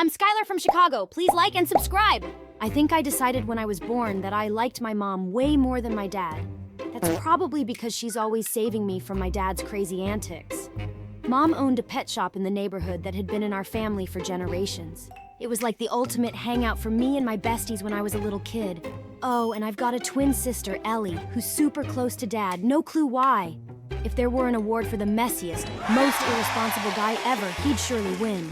I'm Skylar from Chicago. Please like and subscribe. I think I decided when I was born that I liked my mom way more than my dad. That's probably because she's always saving me from my dad's crazy antics. Mom owned a pet shop in the neighborhood that had been in our family for generations. It was like the ultimate hangout for me and my besties when I was a little kid. Oh, and I've got a twin sister, Ellie, who's super close to Dad, no clue why. If there were an award for the messiest, most irresponsible guy ever, he'd surely win.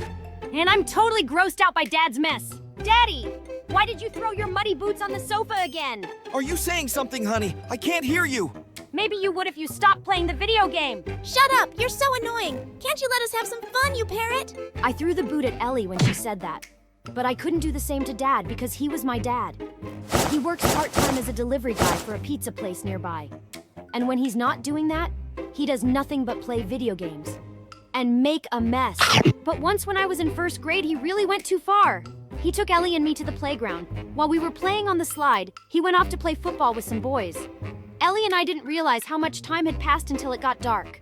And I'm totally grossed out by Dad's mess. Daddy, why did you throw your muddy boots on the sofa again? Are you saying something, honey? I can't hear you. Maybe you would if you stopped playing the video game. Shut up! You're so annoying! Can't you let us have some fun, you parrot? I threw the boot at Ellie when she said that. But I couldn't do the same to Dad because he was my dad. He works part-time as a delivery guy for a pizza place nearby. And when he's not doing that, he does nothing but play video games. And make a mess. But once when I was in first grade, he really went too far. He took Ellie and me to the playground. While we were playing on the slide, he went off to play football with some boys. Ellie and I didn't realize how much time had passed until it got dark.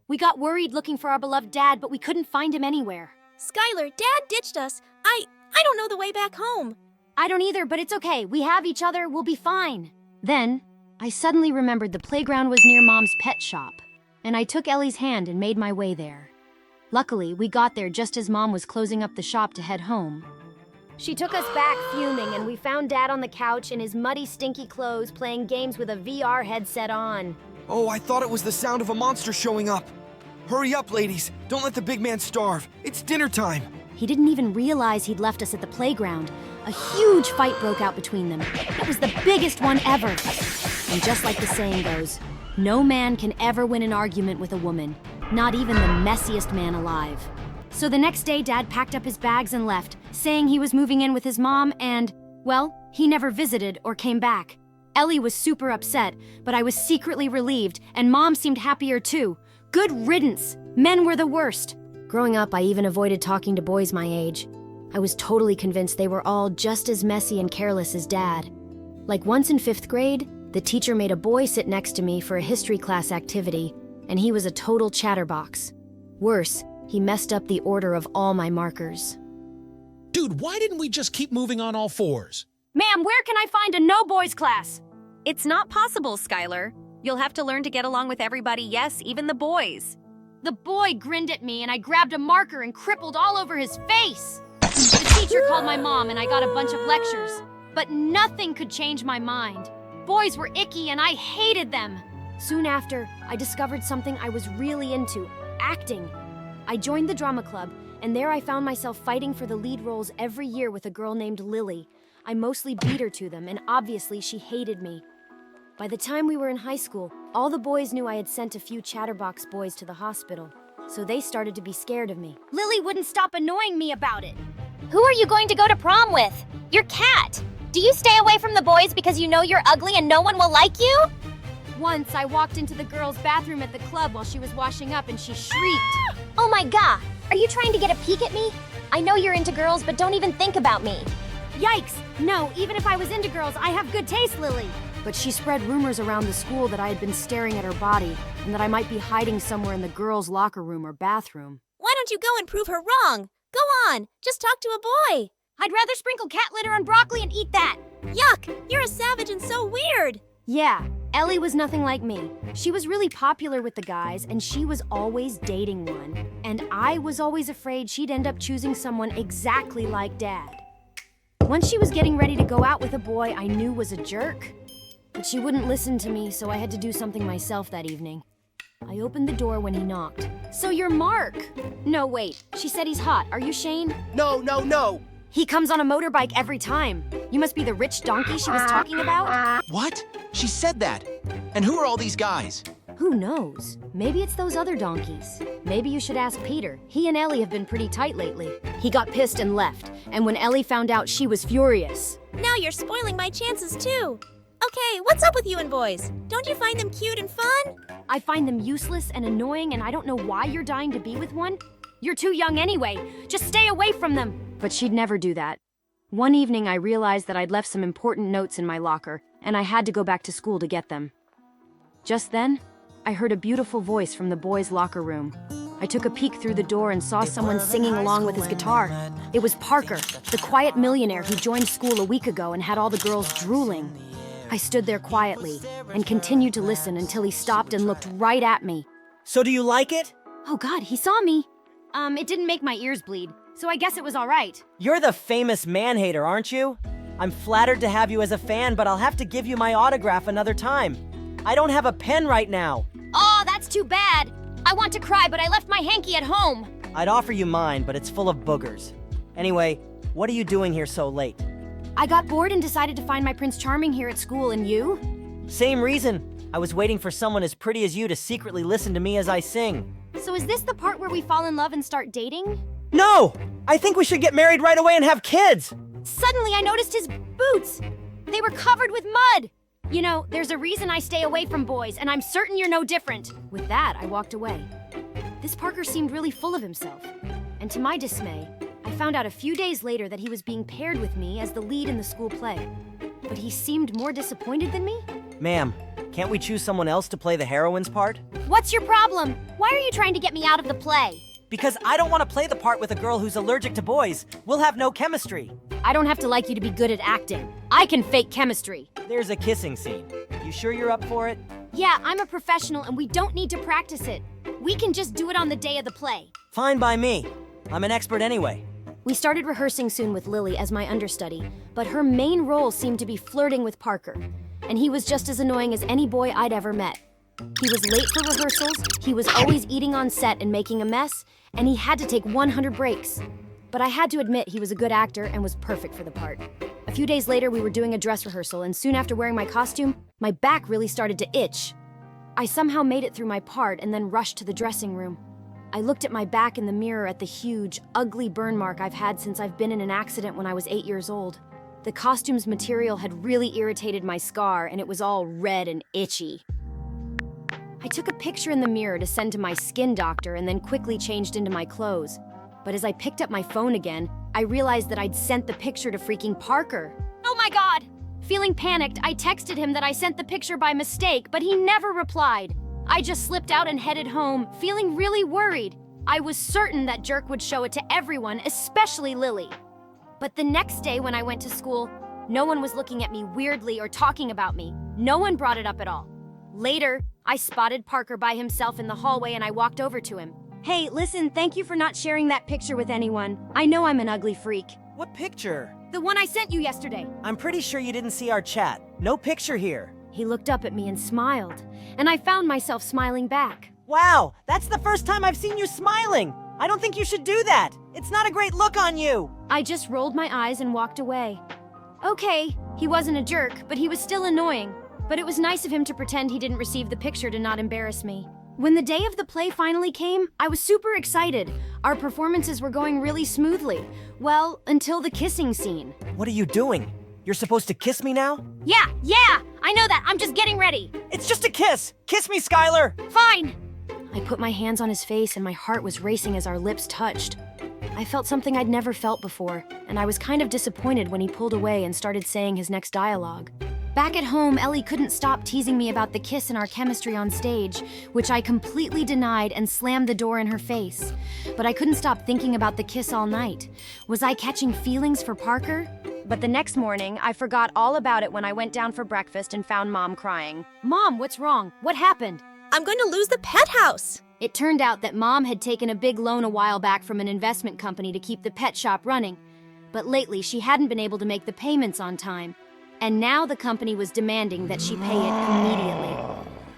We got worried looking for our beloved dad, but we couldn't find him anywhere. Skylar, Dad ditched us. I don't know the way back home. I don't either, but it's okay. We have each other. We'll be fine. Then, I suddenly remembered the playground was near Mom's pet shop, and I took Ellie's hand and made my way there. Luckily, we got there just as Mom was closing up the shop to head home. She took us back fuming, and we found Dad on the couch in his muddy, stinky clothes playing games with a VR headset on. Oh, I thought it was the sound of a monster showing up. Hurry up, ladies. Don't let the big man starve. It's dinner time. He didn't even realize he'd left us at the playground. A huge fight broke out between them. It was the biggest one ever. And just like the saying goes, no man can ever win an argument with a woman, not even the messiest man alive. So the next day, Dad packed up his bags and left, saying he was moving in with his mom and, well, he never visited or came back. Ellie was super upset, but I was secretly relieved, and Mom seemed happier too. Good riddance. Men were the worst. Growing up, I even avoided talking to boys my age. I was totally convinced they were all just as messy and careless as Dad. Like once in 5th grade, the teacher made a boy sit next to me for a history class activity, and he was a total chatterbox. Worse, he messed up the order of all my markers. Dude, why didn't we just keep moving on all fours? Ma'am, where can I find a no-boys class? It's not possible, Skylar. You'll have to learn to get along with everybody, yes, even the boys. The boy grinned at me, and I grabbed a marker and crippled all over his face. The teacher called my mom, and I got a bunch of lectures. But nothing could change my mind. Boys were icky, and I hated them. Soon after, I discovered something I was really into, acting. I joined the drama club, and there I found myself fighting for the lead roles every year with a girl named Lily. I mostly beat her to them, and obviously she hated me. By the time we were in high school, all the boys knew I had sent a few chatterbox boys to the hospital, so they started to be scared of me. Lily wouldn't stop annoying me about it. Who are you going to go to prom with? Your cat. Do you stay away from the boys because you know you're ugly and no one will like you? Once, I walked into the girls' bathroom at the club while she was washing up and she shrieked. Oh my god, are you trying to get a peek at me? I know you're into girls, but don't even think about me. Yikes! No, even if I was into girls, I have good taste, Lily. But she spread rumors around the school that I had been staring at her body and that I might be hiding somewhere in the girls' locker room or bathroom. Why don't you go and prove her wrong? Go on, just talk to a boy. I'd rather sprinkle cat litter on broccoli and eat that. Yuck, you're a savage and so weird. Yeah, Ellie was nothing like me. She was really popular with the guys, and she was always dating one. And I was always afraid she'd end up choosing someone exactly like Dad. Once she was getting ready to go out with a boy I knew was a jerk, but she wouldn't listen to me, so I had to do something myself that evening. I opened the door when he knocked. So you're Mark? No, wait. She said he's hot. Are you Shane? No. He comes on a motorbike every time. You must be the rich donkey she was talking about? What? She said that. And who are all these guys? Who knows? Maybe it's those other donkeys. Maybe you should ask Peter. He and Ellie have been pretty tight lately. He got pissed and left, and when Ellie found out, she was furious. Now you're spoiling my chances too. Okay, what's up with you and boys? Don't you find them cute and fun? I find them useless and annoying, and I don't know why you're dying to be with one. You're too young anyway. Just stay away from them. But she'd never do that. One evening, I realized that I'd left some important notes in my locker, and I had to go back to school to get them. Just then, I heard a beautiful voice from the boys' locker room. I took a peek through the door and saw someone singing along with his guitar. It was Parker, the quiet millionaire who joined school a week ago and had all the girls drooling. I stood there quietly and continued to listen until he stopped and looked right at me. So do you like it? Oh God, he saw me. It didn't make my ears bleed, so I guess it was all right. You're the famous man-hater, aren't you? I'm flattered to have you as a fan, but I'll have to give you my autograph another time. I don't have a pen right now. Oh, that's too bad. I want to cry, but I left my hanky at home. I'd offer you mine, but it's full of boogers. Anyway, what are you doing here so late? I got bored and decided to find my Prince Charming here at school, and you? Same reason. I was waiting for someone as pretty as you to secretly listen to me as I sing. So is this the part where we fall in love and start dating? No! I think we should get married right away and have kids! Suddenly I noticed his boots. They were covered with mud. You know, there's a reason I stay away from boys, and I'm certain you're no different. With that, I walked away. This Parker seemed really full of himself. And to my dismay, I found out a few days later that he was being paired with me as the lead in the school play. But he seemed more disappointed than me. Ma'am, can't we choose someone else to play the heroine's part? What's your problem? Why are you trying to get me out of the play? Because I don't want to play the part with a girl who's allergic to boys. We'll have no chemistry. I don't have to like you to be good at acting. I can fake chemistry. There's a kissing scene. You sure you're up for it? Yeah, I'm a professional and we don't need to practice it. We can just do it on the day of the play. Fine by me. I'm an expert anyway. We started rehearsing soon with Lily as my understudy, but her main role seemed to be flirting with Parker. And he was just as annoying as any boy I'd ever met. He was late for rehearsals, he was always eating on set and making a mess, and he had to take 100 breaks. But I had to admit he was a good actor and was perfect for the part. A few days later, we were doing a dress rehearsal, and soon after wearing my costume, my back really started to itch. I somehow made it through my part and then rushed to the dressing room. I looked at my back in the mirror at the huge, ugly burn mark I've had since I've been in an accident when I was 8 years old. The costume's material had really irritated my scar, and it was all red and itchy. I took a picture in the mirror to send to my skin doctor and then quickly changed into my clothes. But as I picked up my phone again, I realized that I'd sent the picture to freaking Parker. Oh my God! Feeling panicked, I texted him that I sent the picture by mistake, but he never replied. I just slipped out and headed home, feeling really worried. I was certain that jerk would show it to everyone, especially Lily. But the next day when I went to school, no one was looking at me weirdly or talking about me. No one brought it up at all. Later, I spotted Parker by himself in the hallway and I walked over to him. Hey, listen, thank you for not sharing that picture with anyone. I know I'm an ugly freak. What picture? The one I sent you yesterday. I'm pretty sure you didn't see our chat. No picture here. He looked up at me and smiled, and I found myself smiling back. Wow, that's the first time I've seen you smiling. I don't think you should do that. It's not a great look on you. I just rolled my eyes and walked away. Okay, he wasn't a jerk, but he was still annoying. But it was nice of him to pretend he didn't receive the picture to not embarrass me. When the day of the play finally came, I was super excited. Our performances were going really smoothly. Well, until the kissing scene. What are you doing? You're supposed to kiss me now? Yeah, I know that. I'm just getting ready. It's just a kiss. Kiss me, Skylar. Fine. I put my hands on his face and my heart was racing as our lips touched. I felt something I'd never felt before, and I was kind of disappointed when he pulled away and started saying his next dialogue. Back at home, Ellie couldn't stop teasing me about the kiss and our chemistry on stage, which I completely denied and slammed the door in her face. But I couldn't stop thinking about the kiss all night. Was I catching feelings for Parker? But the next morning, I forgot all about it when I went down for breakfast and found Mom crying. Mom, what's wrong? What happened? I'm going to lose the pet house. It turned out that Mom had taken a big loan a while back from an investment company to keep the pet shop running. But lately, she hadn't been able to make the payments on time. And now the company was demanding that she pay it immediately.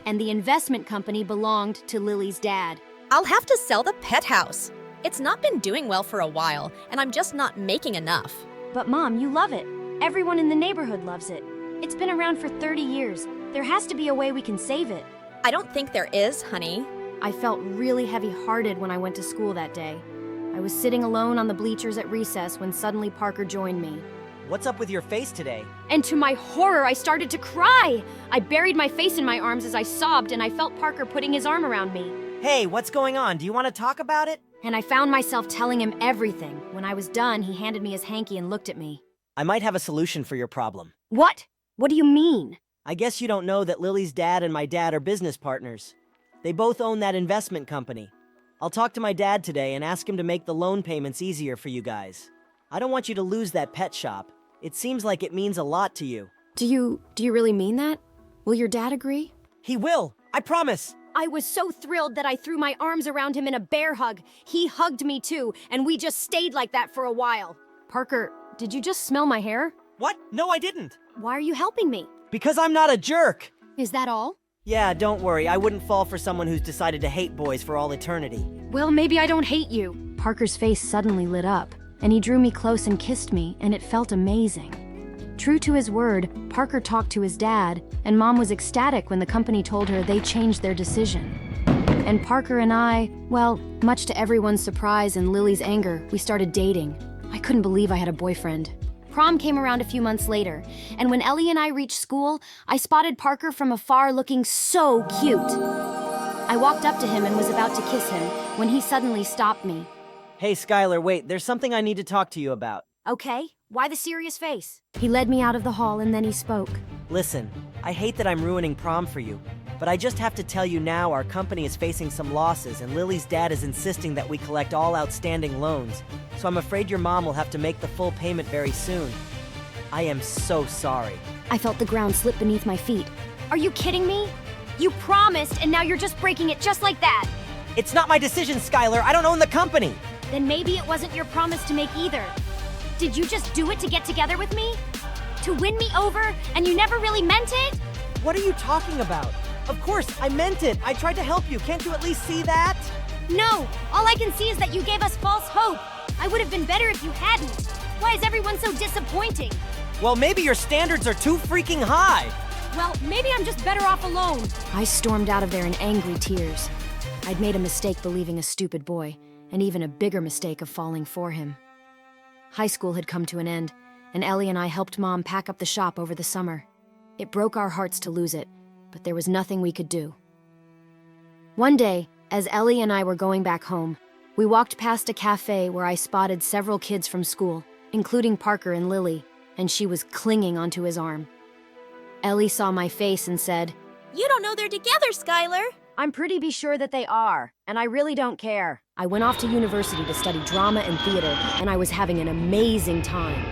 And the investment company belonged to Lily's dad. I'll have to sell the pet house. It's not been doing well for a while, and I'm just not making enough. But Mom, you love it. Everyone in the neighborhood loves it. It's been around for 30 years. There has to be a way we can save it. I don't think there is, honey. I felt really heavy-hearted when I went to school that day. I was sitting alone on the bleachers at recess when suddenly Parker joined me. What's up with your face today? And to my horror, I started to cry. I buried my face in my arms as I sobbed, and I felt Parker putting his arm around me. Hey, what's going on? Do you want to talk about it? And I found myself telling him everything. When I was done, he handed me his hanky and looked at me. I might have a solution for your problem. What? What do you mean? I guess you don't know that Lily's dad and my dad are business partners. They both own that investment company. I'll talk to my dad today and ask him to make the loan payments easier for you guys. I don't want you to lose that pet shop. It seems like it means a lot to you. Do you really mean that? Will your dad agree? He will, I promise. I was so thrilled that I threw my arms around him in a bear hug. He hugged me too, and we just stayed like that for a while. Parker, did you just smell my hair? What? No, I didn't. Why are you helping me? Because I'm not a jerk. Is that all? Yeah, don't worry. I wouldn't fall for someone who's decided to hate boys for all eternity. Well, maybe I don't hate you. Parker's face suddenly lit up, and he drew me close and kissed me, and it felt amazing. True to his word, Parker talked to his dad, and Mom was ecstatic when the company told her they changed their decision. And Parker and I, well, much to everyone's surprise and Lily's anger, we started dating. I couldn't believe I had a boyfriend. Prom came around a few months later, and when Ellie and I reached school, I spotted Parker from afar looking so cute. I walked up to him and was about to kiss him when he suddenly stopped me. Hey, Skylar, wait, there's something I need to talk to you about. Okay, why the serious face? He led me out of the hall and then he spoke. Listen, I hate that I'm ruining prom for you, but I just have to tell you now our company is facing some losses and Lily's dad is insisting that we collect all outstanding loans, so I'm afraid your mom will have to make the full payment very soon. I am so sorry. I felt the ground slip beneath my feet. Are you kidding me? You promised and now you're just breaking it just like that. It's not my decision, Skylar. I don't own the company. Then maybe it wasn't your promise to make either. Did you just do it to get together with me? To win me over and you never really meant it? What are you talking about? Of course, I meant it. I tried to help you. Can't you at least see that? No, all I can see is that you gave us false hope. I would have been better if you hadn't. Why is everyone so disappointing? Well, maybe your standards are too freaking high. Well, maybe I'm just better off alone. I stormed out of there in angry tears. I'd made a mistake believing a stupid boy, and even a bigger mistake of falling for him. High school had come to an end, and Ellie and I helped Mom pack up the shop over the summer. It broke our hearts to lose it, but there was nothing we could do. One day, as Ellie and I were going back home, we walked past a cafe where I spotted several kids from school, including Parker and Lily, and she was clinging onto his arm. Ellie saw my face and said, You don't know they're together, Skylar. I'm pretty be sure that they are, and I really don't care. I went off to university to study drama and theater, and I was having an amazing time.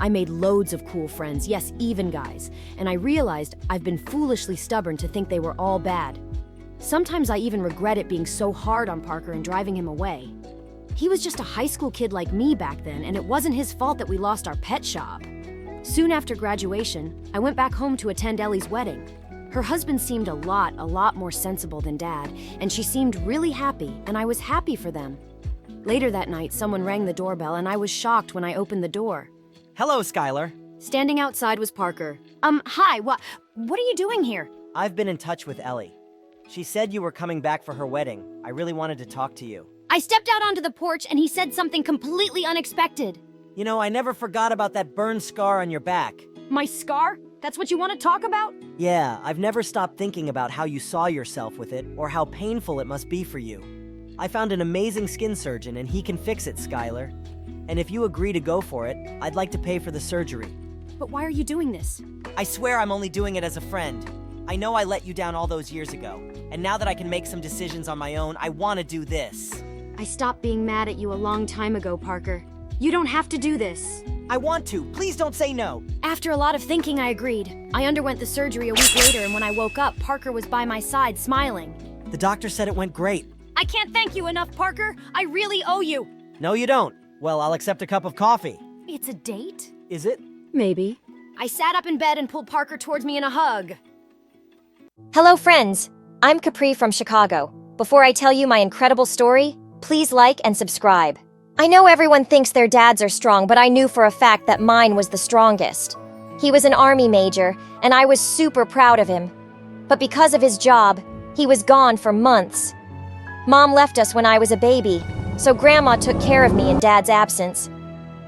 I made loads of cool friends, yes, even guys, and I realized I've been foolishly stubborn to think they were all bad. Sometimes I even regret it being so hard on Parker and driving him away. He was just a high school kid like me back then, and it wasn't his fault that we lost our pet shop. Soon after graduation, I went back home to attend Ellie's wedding. Her husband seemed a lot more sensible than Dad, and she seemed really happy, and I was happy for them. Later that night, someone rang the doorbell, and I was shocked when I opened the door. Hello, Skylar. Standing outside was Parker. Hi, what are you doing here? I've been in touch with Ellie. She said you were coming back for her wedding. I really wanted to talk to you. I stepped out onto the porch, and he said something completely unexpected. You know, I never forgot about that burn scar on your back. My scar? That's what you want to talk about? Yeah, I've never stopped thinking about how you saw yourself with it, or how painful it must be for you. I found an amazing skin surgeon, and he can fix it, Skylar. And if you agree to go for it, I'd like to pay for the surgery. But why are you doing this? I swear I'm only doing it as a friend. I know I let you down all those years ago, and now that I can make some decisions on my own, I want to do this. I stopped being mad at you a long time ago, Parker. You don't have to do this. I want to. Please don't say no. After a lot of thinking, I agreed. I underwent the surgery a week later, and when I woke up, Parker was by my side, smiling. The doctor said it went great. I can't thank you enough, Parker. I really owe you. No, you don't. Well, I'll accept a cup of coffee. It's a date? Is it? Maybe. I sat up in bed and pulled Parker towards me in a hug. Hello, friends. I'm Capri from Chicago. Before I tell you my incredible story, please like and subscribe. I know everyone thinks their dads are strong, but I knew for a fact that mine was the strongest. He was an army major, and I was super proud of him. But because of his job, he was gone for months. Mom left us when I was a baby, so Grandma took care of me in Dad's absence.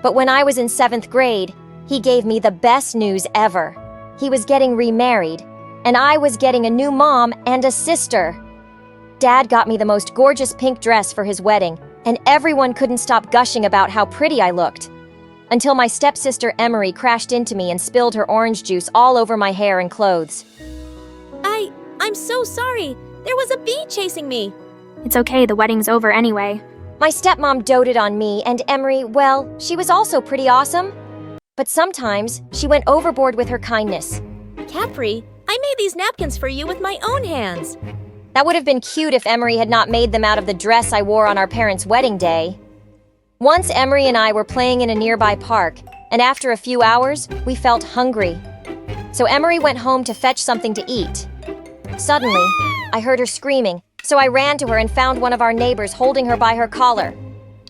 But when I was in 7th grade, he gave me the best news ever. He was getting remarried, and I was getting a new mom and a sister. Dad got me the most gorgeous pink dress for his wedding, and everyone couldn't stop gushing about how pretty I looked. Until my stepsister Emery crashed into me and spilled her orange juice all over my hair and clothes. I'm so sorry. There was a bee chasing me. It's okay, the wedding's over anyway. My stepmom doted on me, and Emery, well, she was also pretty awesome. But sometimes she went overboard with her kindness. Capri, I made these napkins for you with my own hands. That would have been cute if Emery had not made them out of the dress I wore on our parents' wedding day. Once Emery and I were playing in a nearby park, and after a few hours, we felt hungry. So Emery went home to fetch something to eat. Suddenly, I heard her screaming, so I ran to her and found one of our neighbors holding her by her collar.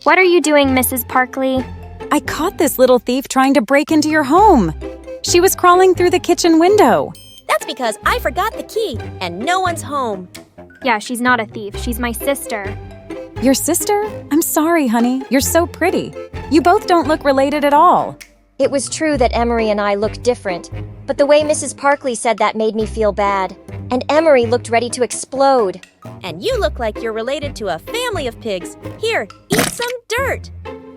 What are you doing, Mrs. Parkley? I caught this little thief trying to break into your home. She was crawling through the kitchen window. That's because I forgot the key, and no one's home. Yeah, she's not a thief. She's my sister. Your sister? I'm sorry, honey. You're so pretty. You both don't look related at all. It was true that Emery and I looked different, but the way Mrs. Parkley said that made me feel bad. And Emery looked ready to explode. And you look like you're related to a family of pigs. Here, eat some dirt.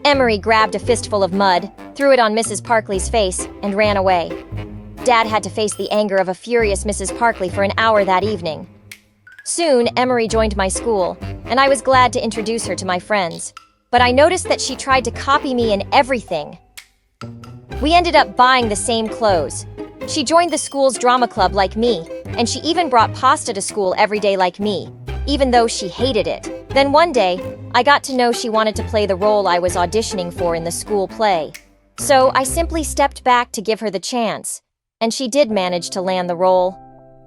Emery grabbed a fistful of mud, threw it on Mrs. Parkley's face, and ran away. Dad had to face the anger of a furious Mrs. Parkley for an hour that evening. Soon, Emery joined my school, and I was glad to introduce her to my friends. But I noticed that she tried to copy me in everything. We ended up buying the same clothes. She joined the school's drama club like me, and she even brought pasta to school every day like me, even though she hated it. Then one day, I got to know she wanted to play the role I was auditioning for in the school play. So I simply stepped back to give her the chance, and she did manage to land the role.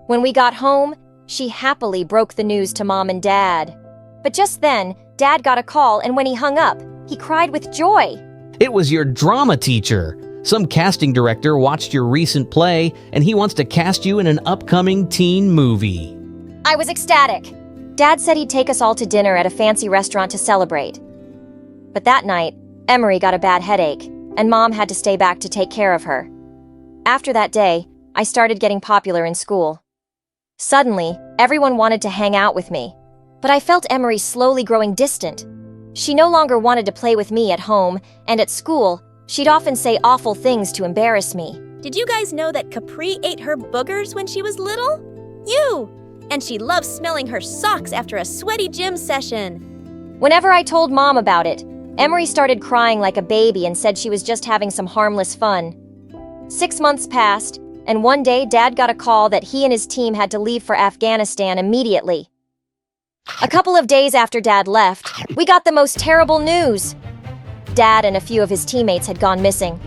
When we got home, she happily broke the news to Mom and Dad. But just then, Dad got a call, and when he hung up, he cried with joy. It was your drama teacher. Some casting director watched your recent play, and he wants to cast you in an upcoming teen movie. I was ecstatic. Dad said he'd take us all to dinner at a fancy restaurant to celebrate. But that night, Emery got a bad headache, and Mom had to stay back to take care of her. After that day, I started getting popular in school. Suddenly, everyone wanted to hang out with me. But I felt Emery slowly growing distant. She no longer wanted to play with me at home, and at school, she'd often say awful things to embarrass me. Did you guys know that Capri ate her boogers when she was little? You! And she loves smelling her socks after a sweaty gym session. Whenever I told Mom about it, Emery started crying like a baby and said she was just having some harmless fun. 6 months passed, and one day Dad got a call that he and his team had to leave for Afghanistan immediately. A couple of days after Dad left, we got the most terrible news. Dad and a few of his teammates had gone missing.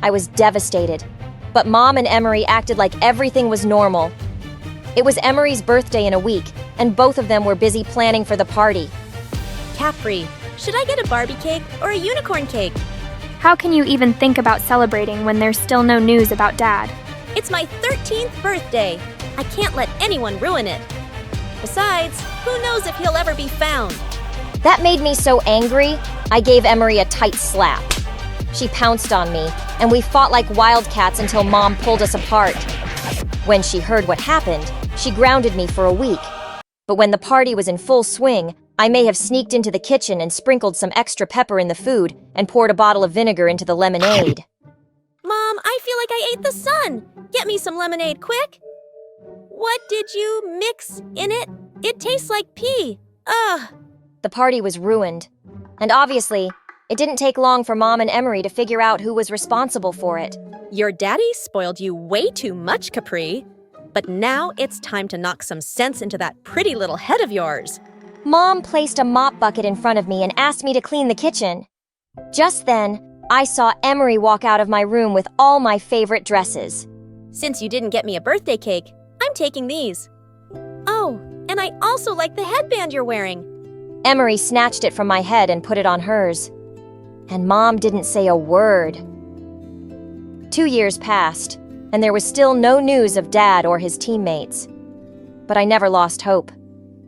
I was devastated, but Mom and Emery acted like everything was normal. It was Emery's birthday in a week, and both of them were busy planning for the party. Capri, should I get a Barbie cake or a unicorn cake? How can you even think about celebrating when there's still no news about Dad? It's my 13th birthday. I can't let anyone ruin it. Besides, who knows if he'll ever be found? That made me so angry, I gave Emery a tight slap. She pounced on me, and we fought like wildcats until Mom pulled us apart. When she heard what happened, she grounded me for a week. But when the party was in full swing, I may have sneaked into the kitchen and sprinkled some extra pepper in the food and poured a bottle of vinegar into the lemonade. Mom, I feel like I ate the sun. Get me some lemonade, quick. What did you mix in it? It tastes like pee. Ugh. The party was ruined. And obviously, it didn't take long for Mom and Emery to figure out who was responsible for it. Your daddy spoiled you way too much, Capri. But now it's time to knock some sense into that pretty little head of yours. Mom placed a mop bucket in front of me and asked me to clean the kitchen. Just then, I saw Emery walk out of my room with all my favorite dresses. Since you didn't get me a birthday cake, I'm taking these. Oh, and I also like the headband you're wearing. Emery snatched it from my head and put it on hers. And Mom didn't say a word. 2 years passed, and there was still no news of Dad or his teammates. But I never lost hope.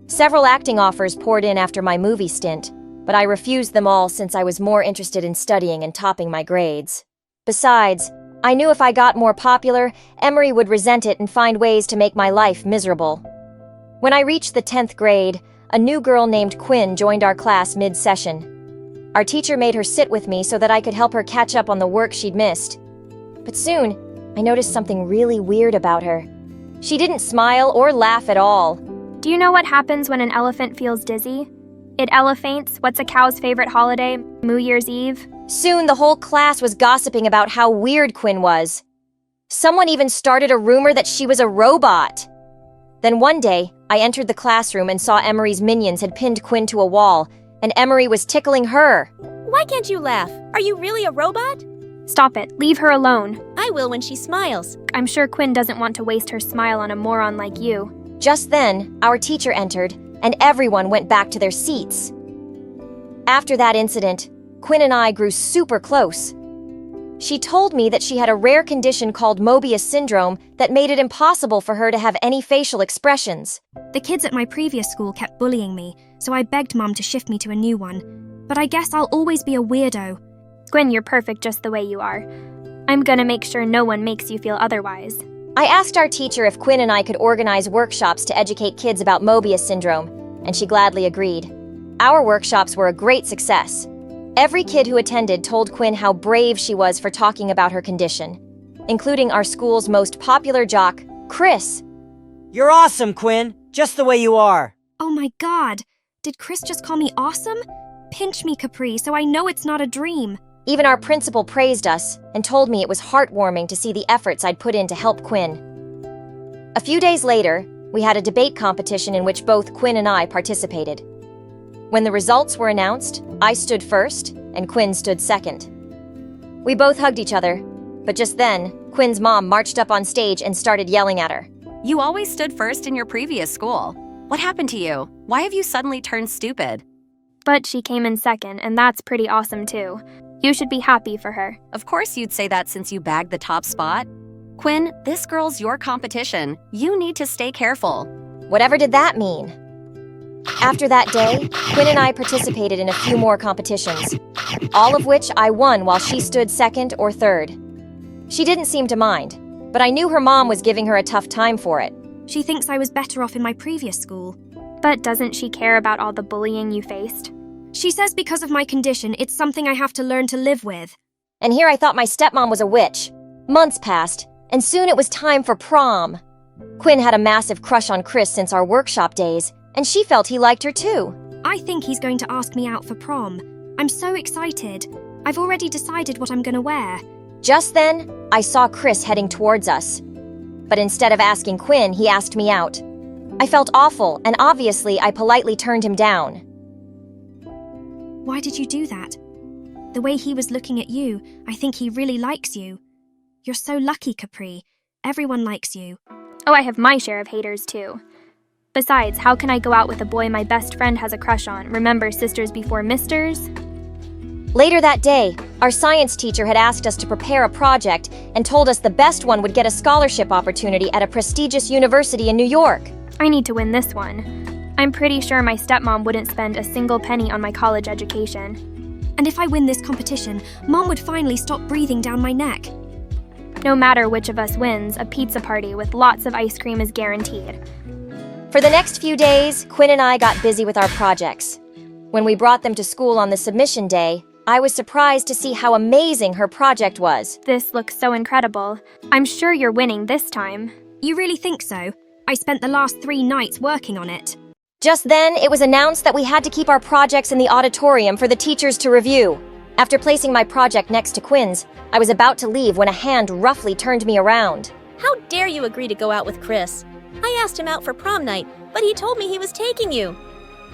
Several acting offers poured in after my movie stint, but I refused them all since I was more interested in studying and topping my grades. Besides, I knew if I got more popular, Emery would resent it and find ways to make my life miserable. When I reached the 10th grade, a new girl named Quinn joined our class mid-session. Our teacher made her sit with me so that I could help her catch up on the work she'd missed. But soon, I noticed something really weird about her. She didn't smile or laugh at all. Do you know what happens when an elephant feels dizzy? It elephantes. What's a cow's favorite holiday? New Year's Eve? Soon, the whole class was gossiping about how weird Quinn was. Someone even started a rumor that she was a robot. Then one day, I entered the classroom and saw Emery's minions had pinned Quinn to a wall, and Emery was tickling her. Why can't you laugh? Are you really a robot? Stop it. Leave her alone. I will when she smiles. I'm sure Quinn doesn't want to waste her smile on a moron like you. Just then, our teacher entered, and everyone went back to their seats. After that incident, Quinn and I grew super close. She told me that she had a rare condition called Mobius syndrome that made it impossible for her to have any facial expressions. The kids at my previous school kept bullying me, so I begged Mum to shift me to a new one. But I guess I'll always be a weirdo. Quinn, you're perfect just the way you are. I'm gonna make sure no one makes you feel otherwise. I asked our teacher if Quinn and I could organize workshops to educate kids about Mobius syndrome, and she gladly agreed. Our workshops were a great success. Every kid who attended told Quinn how brave she was for talking about her condition, including our school's most popular jock, Chris. You're awesome, Quinn. Just the way you are. Oh my god, did Chris just call me awesome? Pinch me, Capri, so I know it's not a dream. Even our principal praised us and told me it was heartwarming to see the efforts I'd put in to help Quinn. A few days later, we had a debate competition in which both Quinn and I participated. When the results were announced, I stood first and Quinn stood second. We both hugged each other, but just then, Quinn's mom marched up on stage and started yelling at her. You always stood first in your previous school. What happened to you? Why have you suddenly turned stupid? But she came in second, and that's pretty awesome too. You should be happy for her. Of course you'd say that since you bagged the top spot. Quinn, this girl's your competition. You need to stay careful. Whatever did that mean? After that day, Quinn and I participated in a few more competitions, all of which I won while she stood second or third. She didn't seem to mind, but I knew her mom was giving her a tough time for it. She thinks I was better off in my previous school. But doesn't she care about all the bullying you faced? She says because of my condition, it's something I have to learn to live with. And here I thought my stepmom was a witch. Months passed, and soon it was time for prom. Quinn had a massive crush on Chris since our workshop days, and she felt he liked her too. I think he's going to ask me out for prom. I'm so excited. I've already decided what I'm going to wear. Just then, I saw Chris heading towards us. But instead of asking Quinn, he asked me out. I felt awful, and obviously I politely turned him down. Why did you do that? The way he was looking at you, I think he really likes you. You're so lucky, Capri. Everyone likes you. Oh, I have my share of haters too. Besides, how can I go out with a boy my best friend has a crush on? Remember sisters before misters? Later that day, our science teacher had asked us to prepare a project and told us the best one would get a scholarship opportunity at a prestigious university in New York. I need to win this one. I'm pretty sure my stepmom wouldn't spend a single penny on my college education. And if I win this competition, Mom would finally stop breathing down my neck. No matter which of us wins, a pizza party with lots of ice cream is guaranteed. For the next few days, Quinn and I got busy with our projects. When we brought them to school on the submission day, I was surprised to see how amazing her project was. This looks so incredible. I'm sure you're winning this time. You really think so? I spent the last 3 nights working on it. Just then, it was announced that we had to keep our projects in the auditorium for the teachers to review. After placing my project next to Quinn's, I was about to leave when a hand roughly turned me around. How dare you agree to go out with Chris? I asked him out for prom night, but he told me he was taking you.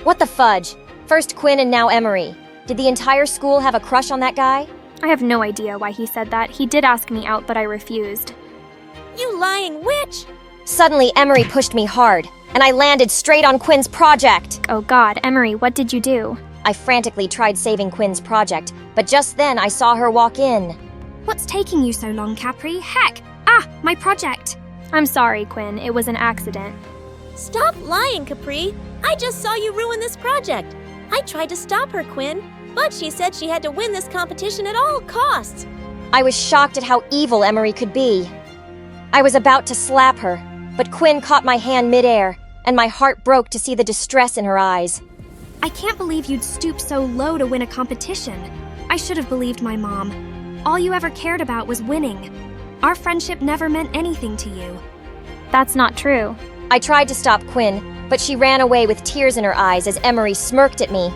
What the fudge? First Quinn and now Emery. Did the entire school have a crush on that guy? I have no idea why he said that. He did ask me out, but I refused. You lying witch! Suddenly, Emery pushed me hard, and I landed straight on Quinn's project. Oh God, Emery, what did you do? I frantically tried saving Quinn's project, but just then I saw her walk in. What's taking you so long, Capri? Heck! Ah, my project! I'm sorry, Quinn. It was an accident. Stop lying, Capri. I just saw you ruin this project. I tried to stop her, Quinn, but she said she had to win this competition at all costs. I was shocked at how evil Emery could be. I was about to slap her, but Quinn caught my hand midair, and my heart broke to see the distress in her eyes. I can't believe you'd stoop so low to win a competition. I should have believed my mom. All you ever cared about was winning. Our friendship never meant anything to you. That's not true. I tried to stop Quinn, but she ran away with tears in her eyes as Emery smirked at me.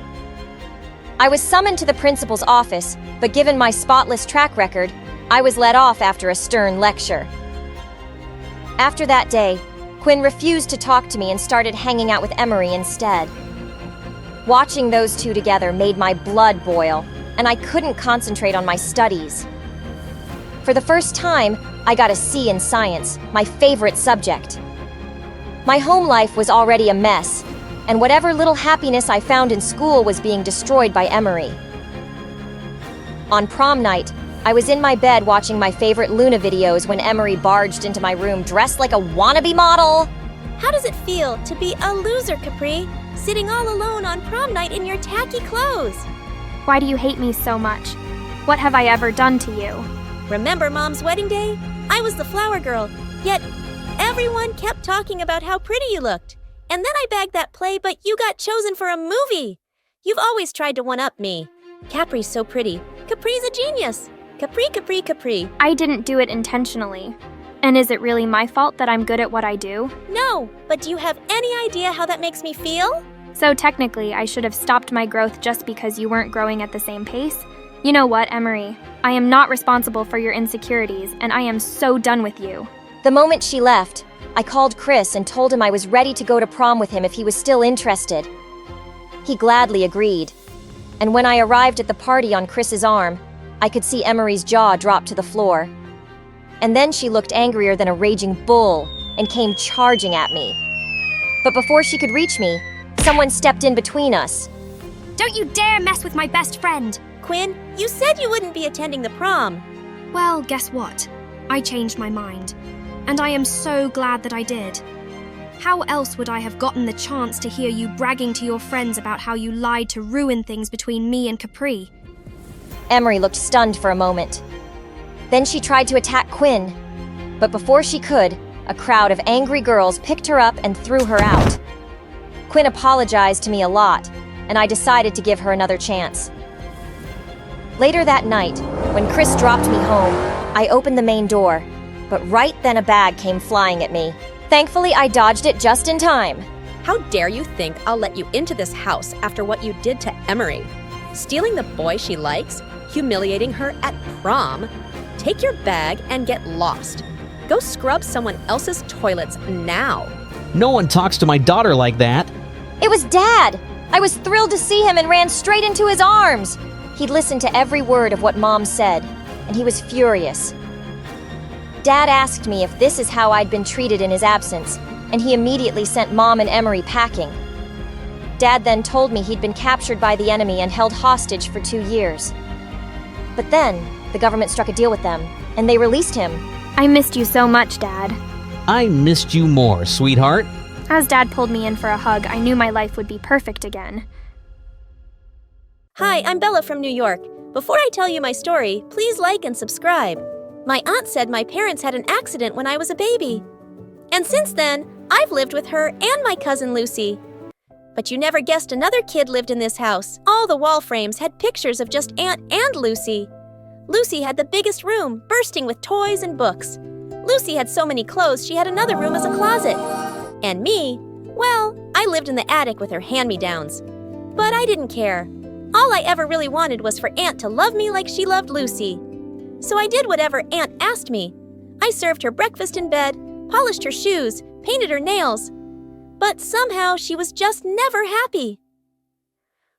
I was summoned to the principal's office, but given my spotless track record, I was let off after a stern lecture. After that day, Quinn refused to talk to me and started hanging out with Emery instead. Watching those two together made my blood boil, and I couldn't concentrate on my studies. For the first time, I got a C in science, my favorite subject. My home life was already a mess, and whatever little happiness I found in school was being destroyed by Emery. On prom night, I was in my bed watching my favorite Luna videos when Emery barged into my room dressed like a wannabe model. How does it feel to be a loser, Capri? Sitting all alone on prom night in your tacky clothes? Why do you hate me so much? What have I ever done to you? Remember Mom's wedding day? I was the flower girl, yet everyone kept talking about how pretty you looked. And then I bagged that play, but you got chosen for a movie. You've always tried to one-up me. Capri's so pretty. Capri's a genius. Capri, Capri, Capri. I didn't do it intentionally. And is it really my fault that I'm good at what I do? No, but do you have any idea how that makes me feel? So technically, I should have stopped my growth just because you weren't growing at the same pace? You know what, Emery? I am not responsible for your insecurities, and I am so done with you. The moment she left, I called Chris and told him I was ready to go to prom with him if he was still interested. He gladly agreed. And when I arrived at the party on Chris's arm, I could see Emery's jaw drop to the floor. And then she looked angrier than a raging bull and came charging at me. But before she could reach me, someone stepped in between us. Don't you dare mess with my best friend! Quinn, you said you wouldn't be attending the prom. Well, guess what? I changed my mind. And I am so glad that I did. How else would I have gotten the chance to hear you bragging to your friends about how you lied to ruin things between me and Capri? Emery looked stunned for a moment. Then she tried to attack Quinn. But before she could, a crowd of angry girls picked her up and threw her out. Quinn apologized to me a lot, and I decided to give her another chance. Later that night, when Chris dropped me home, I opened the main door, but right then a bag came flying at me. Thankfully, I dodged it just in time. How dare you think I'll let you into this house after what you did to Emery? Stealing the boy she likes, humiliating her at prom. Take your bag and get lost. Go scrub someone else's toilets now. No one talks to my daughter like that. It was Dad! I was thrilled to see him and ran straight into his arms. He'd listened to every word of what Mom said, and he was furious. Dad asked me if this is how I'd been treated in his absence, and he immediately sent Mom and Emery packing. Dad then told me he'd been captured by the enemy and held hostage for 2 years. But then, the government struck a deal with them, and they released him. I missed you so much, Dad. I missed you more, sweetheart. As Dad pulled me in for a hug, I knew my life would be perfect again. Hi, I'm Bella from New York. Before I tell you my story, please like and subscribe. My aunt said my parents had an accident when I was a baby. And since then, I've lived with her and my cousin Lucy. But you never guessed another kid lived in this house. All the wall frames had pictures of just Aunt and Lucy. Lucy had the biggest room, bursting with toys and books. Lucy had so many clothes she had another room as a closet. And me, well, I lived in the attic with her hand-me-downs. But I didn't care. All I ever really wanted was for Aunt to love me like she loved Lucy. So I did whatever Aunt asked me. I served her breakfast in bed, polished her shoes, painted her nails. But somehow she was just never happy.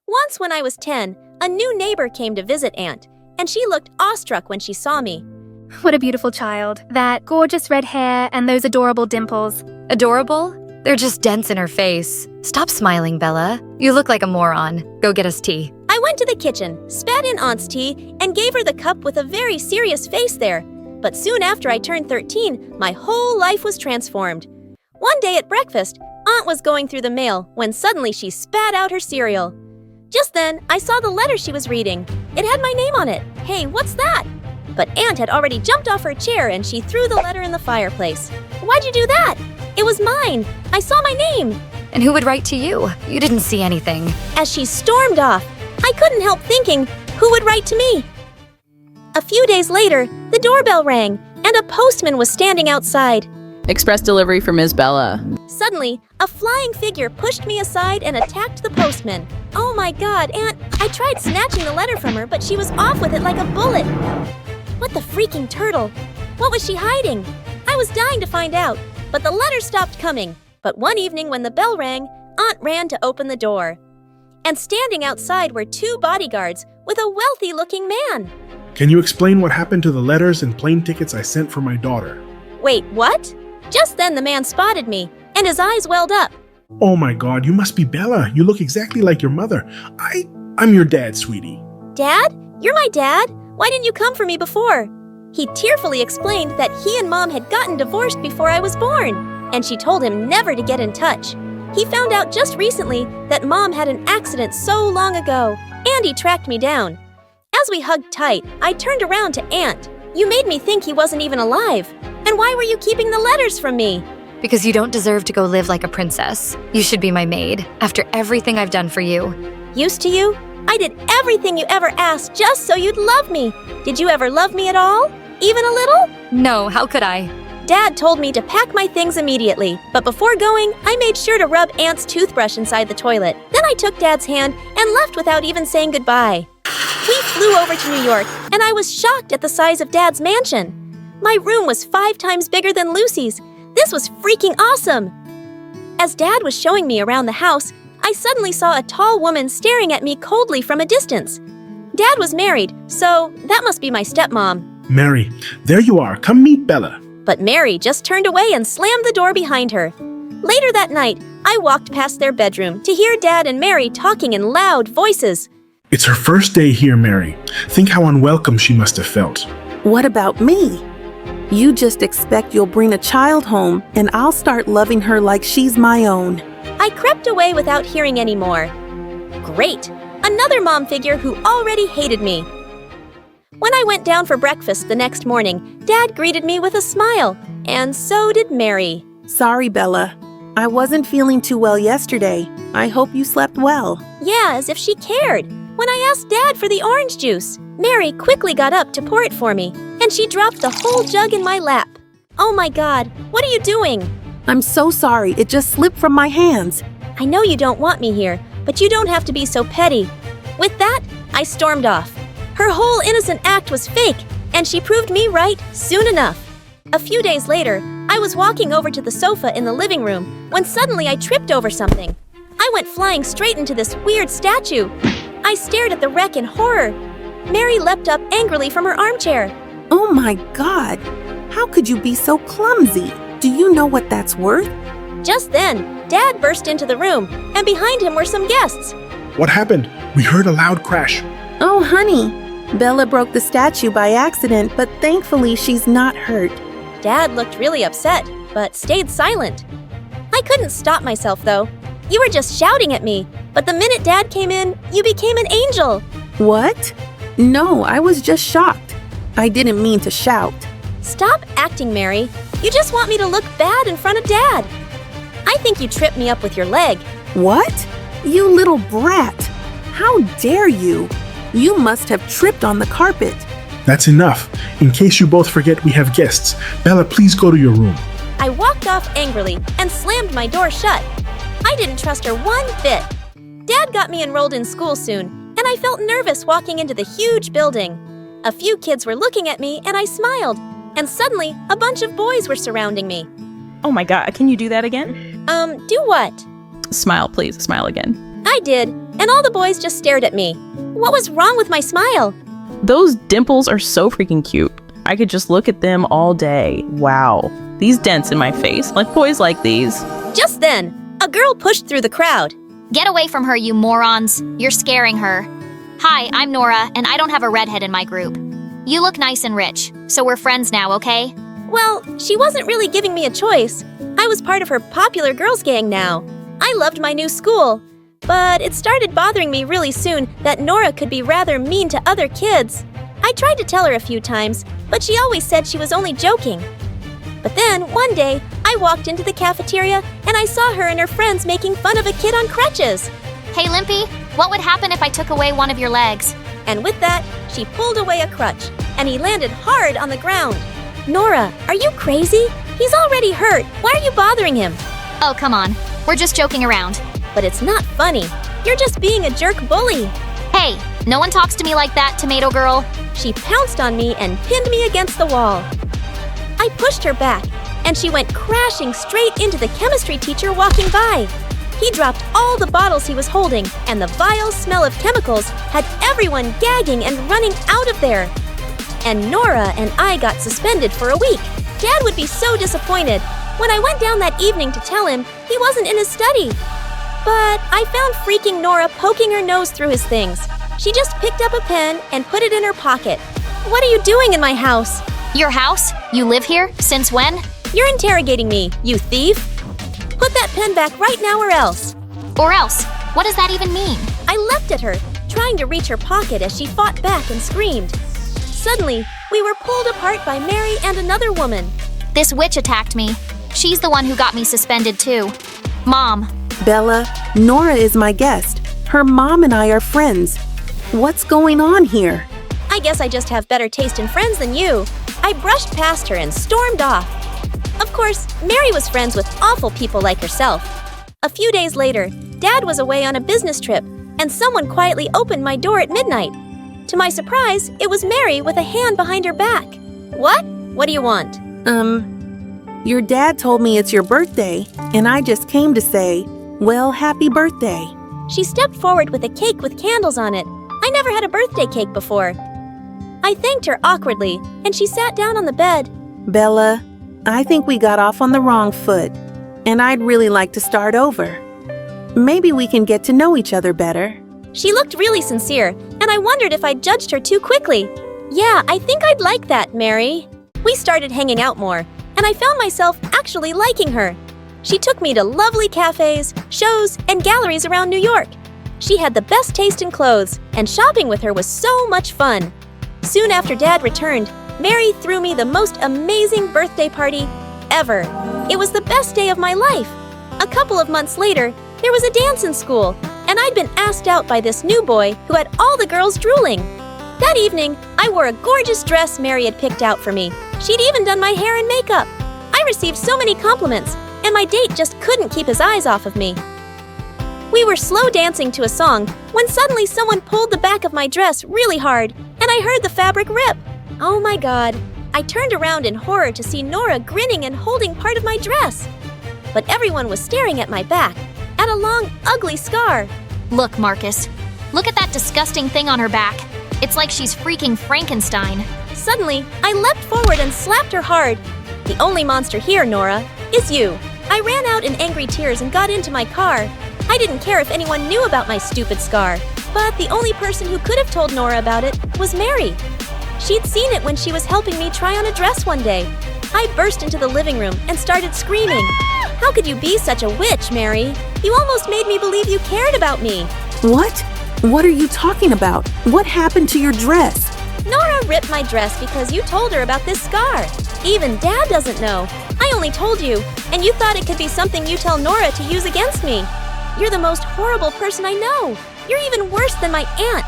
Once when I was 10, a new neighbor came to visit Aunt, and she looked awestruck when she saw me. What a beautiful child. That gorgeous red hair and those adorable dimples. Adorable? They're just dents in her face. Stop smiling, Bella. You look like a moron. Go get us tea. I went to the kitchen, spat in Aunt's tea, and gave her the cup with a very serious face there. But soon after I turned 13, my whole life was transformed. One day at breakfast, Aunt was going through the mail when suddenly she spat out her cereal. Just then, I saw the letter she was reading. It had my name on it. Hey, what's that? But Aunt had already jumped off her chair and she threw the letter in the fireplace. Why'd you do that? It was mine. I saw my name. And who would write to you? You didn't see anything. As she stormed off, I couldn't help thinking, who would write to me? A few days later, the doorbell rang, and a postman was standing outside. Express delivery for Ms. Bella. Suddenly, a flying figure pushed me aside and attacked the postman. Oh my god, Aunt! I tried snatching the letter from her, but she was off with it like a bullet. What the freaking turtle? What was she hiding? I was dying to find out, but the letter stopped coming. But one evening when the bell rang, Aunt ran to open the door. And standing outside were 2 bodyguards with a wealthy-looking man. Can you explain what happened to the letters and plane tickets I sent for my daughter? Wait, what? Just then the man spotted me, and his eyes welled up. Oh my god, you must be Bella. You look exactly like your mother. I'm your dad, sweetie. Dad? You're my dad? Why didn't you come for me before? He tearfully explained that he and Mom had gotten divorced before I was born, and she told him never to get in touch. He found out just recently that Mom had an accident so long ago, and he tracked me down. As we hugged tight, I turned around to Aunt. You made me think he wasn't even alive. And why were you keeping the letters from me? Because you don't deserve to go live like a princess. You should be my maid, after everything I've done for you. Used to you? I did everything you ever asked just so you'd love me. Did you ever love me at all? Even a little? No, how could I? Dad told me to pack my things immediately, but before going, I made sure to rub Aunt's toothbrush inside the toilet. Then I took Dad's hand and left without even saying goodbye. We flew over to New York, and I was shocked at the size of Dad's mansion. My room was 5 times bigger than Lucy's. This was freaking awesome! As Dad was showing me around the house, I suddenly saw a tall woman staring at me coldly from a distance. Dad was married, so that must be my stepmom. Mary, there you are. Come meet Bella. But Mary just turned away and slammed the door behind her. Later that night, I walked past their bedroom to hear Dad and Mary talking in loud voices. It's her first day here, Mary. Think how unwelcome she must have felt. What about me? You just expect you'll bring a child home and I'll start loving her like she's my own. I crept away without hearing any more. Great! Another mom figure who already hated me. When I went down for breakfast the next morning, Dad greeted me with a smile, and so did Mary. Sorry, Bella. I wasn't feeling too well yesterday. I hope you slept well. Yeah, as if she cared. When I asked Dad for the orange juice, Mary quickly got up to pour it for me, and she dropped the whole jug in my lap. Oh my God, what are you doing? I'm so sorry, it just slipped from my hands. I know you don't want me here, but you don't have to be so petty. With that, I stormed off. Her whole innocent act was fake, and she proved me right soon enough. A few days later, I was walking over to the sofa in the living room when suddenly I tripped over something. I went flying straight into this weird statue. I stared at the wreck in horror. Mary leapt up angrily from her armchair. Oh my God! How could you be so clumsy? Do you know what that's worth? Just then, Dad burst into the room, and behind him were some guests. What happened? We heard a loud crash. Oh, honey. Bella broke the statue by accident, but thankfully she's not hurt. Dad looked really upset, but stayed silent. I couldn't stop myself, though. You were just shouting at me, but the minute Dad came in, you became an angel. What? No, I was just shocked. I didn't mean to shout. Stop acting, Mary. You just want me to look bad in front of Dad. I think you tripped me up with your leg. What? You little brat! How dare you? You must have tripped on the carpet. That's enough. In case you both forget we have guests, Bella, please go to your room. I walked off angrily and slammed my door shut. I didn't trust her one bit. Dad got me enrolled in school soon, and I felt nervous walking into the huge building. A few kids were looking at me, and I smiled. And suddenly, a bunch of boys were surrounding me. Oh my God, can you do that again? Do what? Smile, please. Smile again. I did, and all the boys just stared at me. What was wrong with my smile? Those dimples are so freaking cute. I could just look at them all day. Wow. These dents in my face, like boys like these. Just then, a girl pushed through the crowd. Get away from her, you morons. You're scaring her. Hi, I'm Nora, and I don't have a redhead in my group. You look nice and rich, so we're friends now, okay? Well, she wasn't really giving me a choice. I was part of her popular girls gang now. I loved my new school. But it started bothering me really soon that Nora could be rather mean to other kids. I tried to tell her a few times, but she always said she was only joking. But then, one day, I walked into the cafeteria and I saw her and her friends making fun of a kid on crutches. Hey, Limpy, what would happen if I took away one of your legs? And with that, she pulled away a crutch, and he landed hard on the ground. Nora, are you crazy? He's already hurt. Why are you bothering him? Oh, come on. We're just joking around. But it's not funny. You're just being a jerk bully. Hey, no one talks to me like that, Tomato Girl. She pounced on me and pinned me against the wall. I pushed her back, and she went crashing straight into the chemistry teacher walking by. He dropped all the bottles he was holding, and the vile smell of chemicals had everyone gagging and running out of there. And Nora and I got suspended for a week. Dad would be so disappointed. When I went down that evening to tell him, he wasn't in his study. But I found freaking Nora poking her nose through his things. She just picked up a pen and put it in her pocket. What are you doing in my house? Your house? You live here? Since when? You're interrogating me, you thief. Put that pen back right now or else. Or else? What does that even mean? I leapt at her, trying to reach her pocket as she fought back and screamed. Suddenly, we were pulled apart by Mary and another woman. This witch attacked me. She's the one who got me suspended too. Mom. Bella, Nora is my guest. Her mom and I are friends. What's going on here? I guess I just have better taste in friends than you. I brushed past her and stormed off. Of course, Mary was friends with awful people like herself. A few days later, Dad was away on a business trip, and someone quietly opened my door at midnight. To my surprise, it was Mary with a hand behind her back. What? What do you want? Your dad told me it's your birthday, and I just came to say, well, happy birthday. She stepped forward with a cake with candles on it. I never had a birthday cake before. I thanked her awkwardly, and she sat down on the bed. Bella, I think we got off on the wrong foot, and I'd really like to start over. Maybe we can get to know each other better. She looked really sincere, and I wondered if I'd judged her too quickly. Yeah, I think I'd like that, Mary. We started hanging out more, and I found myself actually liking her. She took me to lovely cafes, shows, and galleries around New York. She had the best taste in clothes, and shopping with her was so much fun. Soon after Dad returned, Mary threw me the most amazing birthday party ever. It was the best day of my life. A couple of months later, there was a dance in school, and I'd been asked out by this new boy who had all the girls drooling. That evening, I wore a gorgeous dress Mary had picked out for me. She'd even done my hair and makeup. I received so many compliments, and my date just couldn't keep his eyes off of me. We were slow dancing to a song when suddenly someone pulled the back of my dress really hard, and I heard the fabric rip. Oh my God. I turned around in horror to see Nora grinning and holding part of my dress. But everyone was staring at my back, at a long, ugly scar. Look, Marcus. Look at that disgusting thing on her back. It's like she's freaking Frankenstein. Suddenly, I leapt forward and slapped her hard. The only monster here, Nora, is you. I ran out in angry tears and got into my car. I didn't care if anyone knew about my stupid scar, but the only person who could have told Nora about it was Mary. She'd seen it when she was helping me try on a dress one day. I burst into the living room and started screaming. How could you be such a witch, Mary? You almost made me believe you cared about me. What? What are you talking about? What happened to your dress? Nora ripped my dress because you told her about this scar. Even Dad doesn't know. I only told you, and you thought it could be something you tell Nora to use against me. You're the most horrible person I know. You're even worse than my aunt.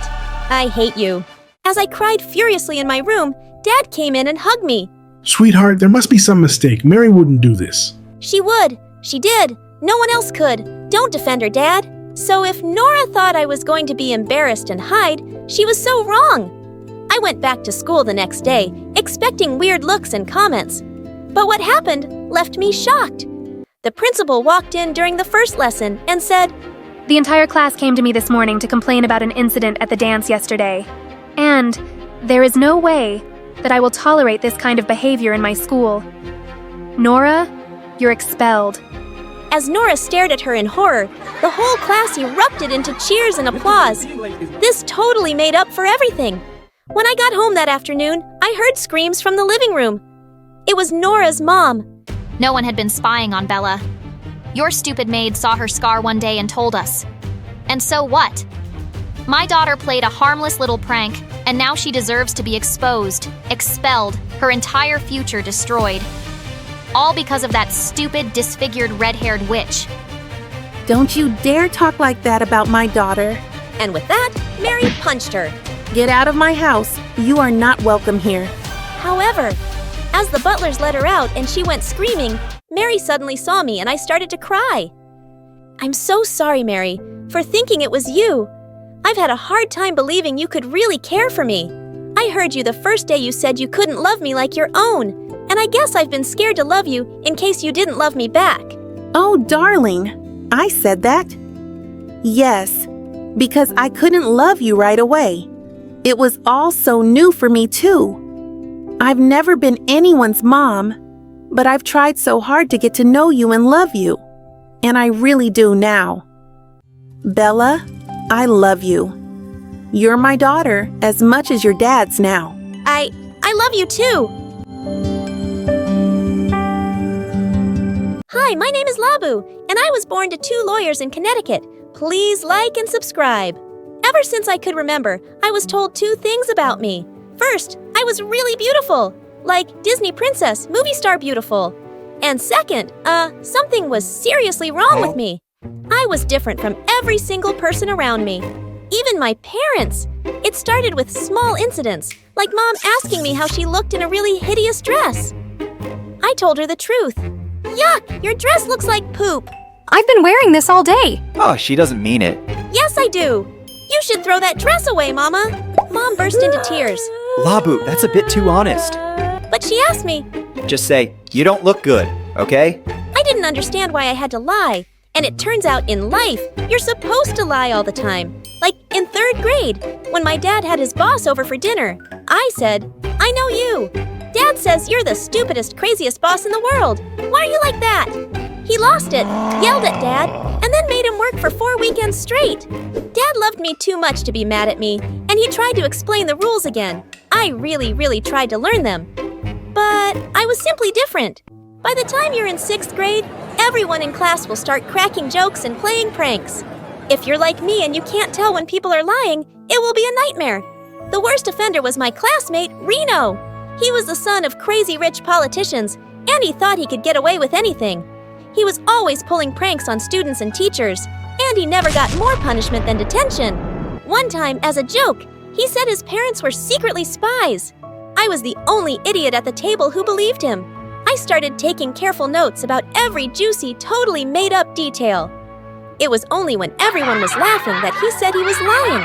I hate you. As I cried furiously in my room, Dad came in and hugged me. Sweetheart, there must be some mistake. Mary wouldn't do this. She would. She did. No one else could. Don't defend her, Dad. So if Nora thought I was going to be embarrassed and hide, she was so wrong. I went back to school the next day, expecting weird looks and comments. But what happened left me shocked. The principal walked in during the first lesson and said, "The entire class came to me this morning to complain about an incident at the dance yesterday. And there is no way that I will tolerate this kind of behavior in my school. Nora, you're expelled." As Nora stared at her in horror, the whole class erupted into cheers and applause. This totally made up for everything. When I got home that afternoon, I heard screams from the living room. It was Nora's mom. No one had been spying on Bella. Your stupid maid saw her scar one day and told us. And so what? My daughter played a harmless little prank, and now she deserves to be exposed, expelled, her entire future destroyed. All because of that stupid, disfigured, red-haired witch. Don't you dare talk like that about my daughter. And with that, Mary punched her. Get out of my house. You are not welcome here. However, As the butlers let her out and she went screaming, Mary suddenly saw me and I started to cry. I'm so sorry, Mary, for thinking it was you. I've had a hard time believing you could really care for me. I heard you the first day you said you couldn't love me like your own, and I guess I've been scared to love you in case you didn't love me back. Oh, darling, I said that. Yes, because I couldn't love you right away. It was all so new for me, too. I've never been anyone's mom, but I've tried so hard to get to know you and love you. And I really do now. Bella, I love you. You're my daughter as much as your dad's now. I love you too. Hi, my name is Labu, and I was born to 2 lawyers in Connecticut. Please like and subscribe. Ever since I could remember, I was told 2 things about me. First, I was really beautiful, like Disney princess, movie star beautiful. And second, something was seriously wrong with me. I was different from every single person around me. Even my parents. It started with small incidents, like Mom asking me how she looked in a really hideous dress. I told her the truth. Yuck, your dress looks like poop. I've been wearing this all day. Oh, she doesn't mean it. Yes, I do. You should throw that dress away, Mama. Mom burst into tears. Labu, that's a bit too honest. But she asked me. Just say, you don't look good, okay? I didn't understand why I had to lie. And it turns out in life, you're supposed to lie all the time. Like in 3rd grade, when my dad had his boss over for dinner. I said, I know you. Dad says you're the stupidest, craziest boss in the world. Why are you like that? He lost it, yelled at Dad, and then made him work for 4 weekends straight. Dad loved me too much to be mad at me, and he tried to explain the rules again. I really tried to learn them. But I was simply different. By the time you're in 6th grade, everyone in class will start cracking jokes and playing pranks. If you're like me and you can't tell when people are lying, it will be a nightmare. The worst offender was my classmate, Reno. He was the son of crazy rich politicians, and he thought he could get away with anything. He was always pulling pranks on students and teachers, and he never got more punishment than detention. One time, as a joke, he said his parents were secretly spies. I was the only idiot at the table who believed him. I started taking careful notes about every juicy, totally made-up detail. It was only when everyone was laughing that he said he was lying.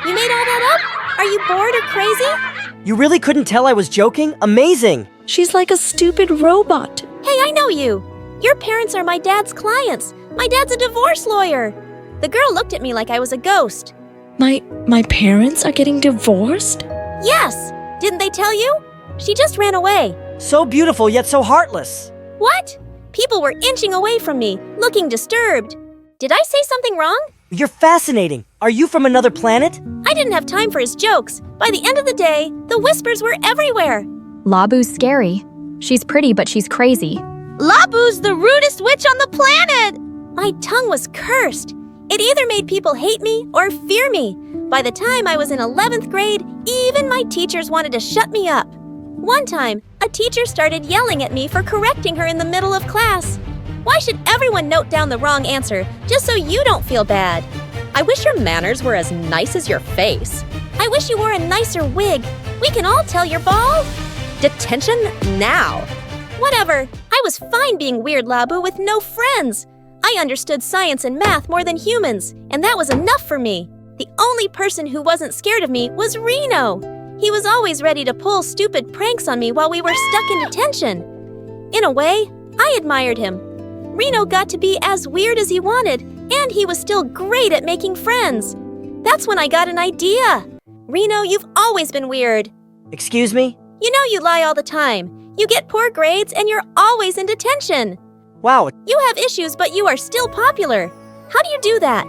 You made all that up? Are you bored or crazy? You really couldn't tell I was joking? Amazing! She's like a stupid robot. Hey, I know you. Your parents are my dad's clients. My dad's a divorce lawyer. The girl looked at me like I was a ghost. My parents are getting divorced? Yes! Didn't they tell you? She just ran away. So beautiful, yet so heartless. What? People were inching away from me, looking disturbed. Did I say something wrong? You're fascinating. Are you from another planet? I didn't have time for his jokes. By the end of the day, the whispers were everywhere. Labu's scary. She's pretty, but she's crazy. Labu's the rudest witch on the planet! My tongue was cursed. It either made people hate me or fear me. By the time I was in 11th grade, even my teachers wanted to shut me up. One time, a teacher started yelling at me for correcting her in the middle of class. Why should everyone note down the wrong answer just so you don't feel bad? I wish your manners were as nice as your face. I wish you wore a nicer wig. We can all tell you're bald. Detention now. Whatever. I was fine being weird, Labu, with no friends. I understood science and math more than humans, and that was enough for me. The only person who wasn't scared of me was Reno. He was always ready to pull stupid pranks on me while we were stuck in detention. In a way, I admired him. Reno got to be as weird as he wanted, and he was still great at making friends. That's when I got an idea. Reno, you've always been weird. Excuse me? You know you lie all the time. You get poor grades, and you're always in detention. Wow. You have issues, but you are still popular. How do you do that?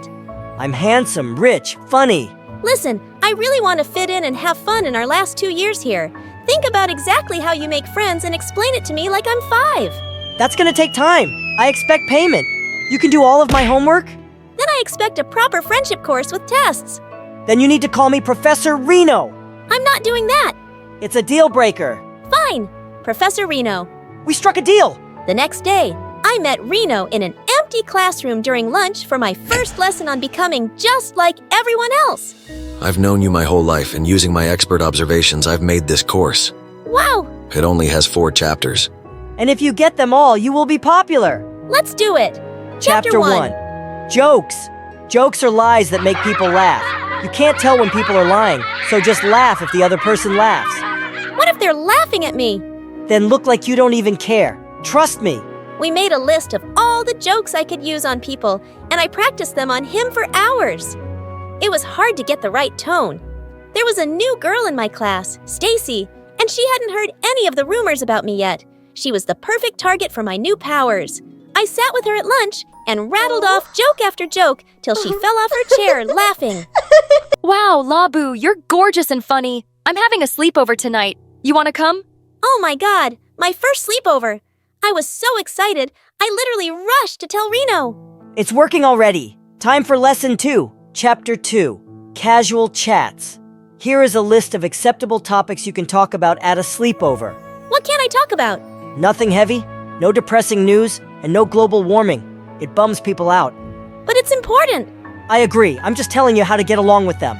I'm handsome, rich, funny. Listen, I really want to fit in and have fun in our last 2 years here. Think about exactly how you make friends and explain it to me like I'm 5. That's gonna take time. I expect payment. You can do all of my homework? Then I expect a proper friendship course with tests. Then you need to call me Professor Reno. I'm not doing that. It's a deal breaker. Fine, Professor Reno. We struck a deal. The next day, I met Reno in an empty classroom during lunch for my first lesson on becoming just like everyone else. I've known you my whole life, and using my expert observations, I've made this course. Wow, It only has 4 chapters. And if you get them all, you will be popular. Let's do it. Chapter 1. Jokes. Jokes are lies that make people laugh. You can't tell when people are lying, so just laugh if the other person laughs. What if they're laughing at me? Then look like you don't even care. Trust me. We made a list of all the jokes I could use on people, and I practiced them on him for hours. It was hard to get the right tone. There was a new girl in my class, Stacy, and she hadn't heard any of the rumors about me yet. She was the perfect target for my new powers. I sat with her at lunch and rattled off joke after joke till she fell off her chair laughing. Wow, Labu, you're gorgeous and funny. I'm having a sleepover tonight. You want to come? Oh my God, my first sleepover. I was so excited, I literally rushed to tell Reno. It's working already. Time for Lesson 2, Chapter 2, Casual Chats. Here is a list of acceptable topics you can talk about at a sleepover. What can I talk about? Nothing heavy, no depressing news, and no global warming. It bums people out. But it's important. I agree. I'm just telling you how to get along with them.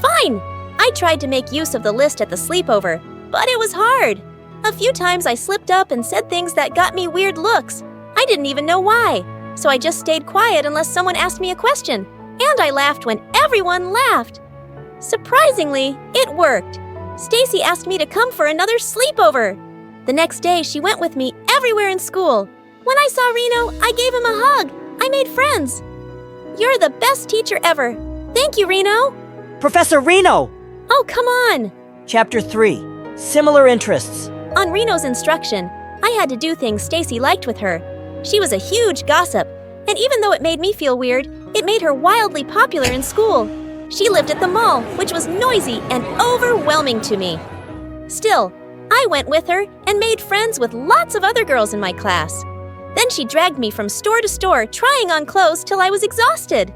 Fine. I tried to make use of the list at the sleepover, but it was hard. A few times I slipped up and said things that got me weird looks. I didn't even know why. So I just stayed quiet unless someone asked me a question. And I laughed when everyone laughed. Surprisingly, it worked. Stacy asked me to come for another sleepover. The next day, she went with me everywhere in school. When I saw Reno, I gave him a hug. I made friends. You're the best teacher ever. Thank you, Reno. Professor Reno! Oh, come on. Chapter 3, Similar Interests. On Reno's instruction, I had to do things Stacy liked with her. She was a huge gossip, and even though it made me feel weird, it made her wildly popular in school. She lived at the mall, which was noisy and overwhelming to me. Still, I went with her and made friends with lots of other girls in my class. Then she dragged me from store to store trying on clothes till I was exhausted.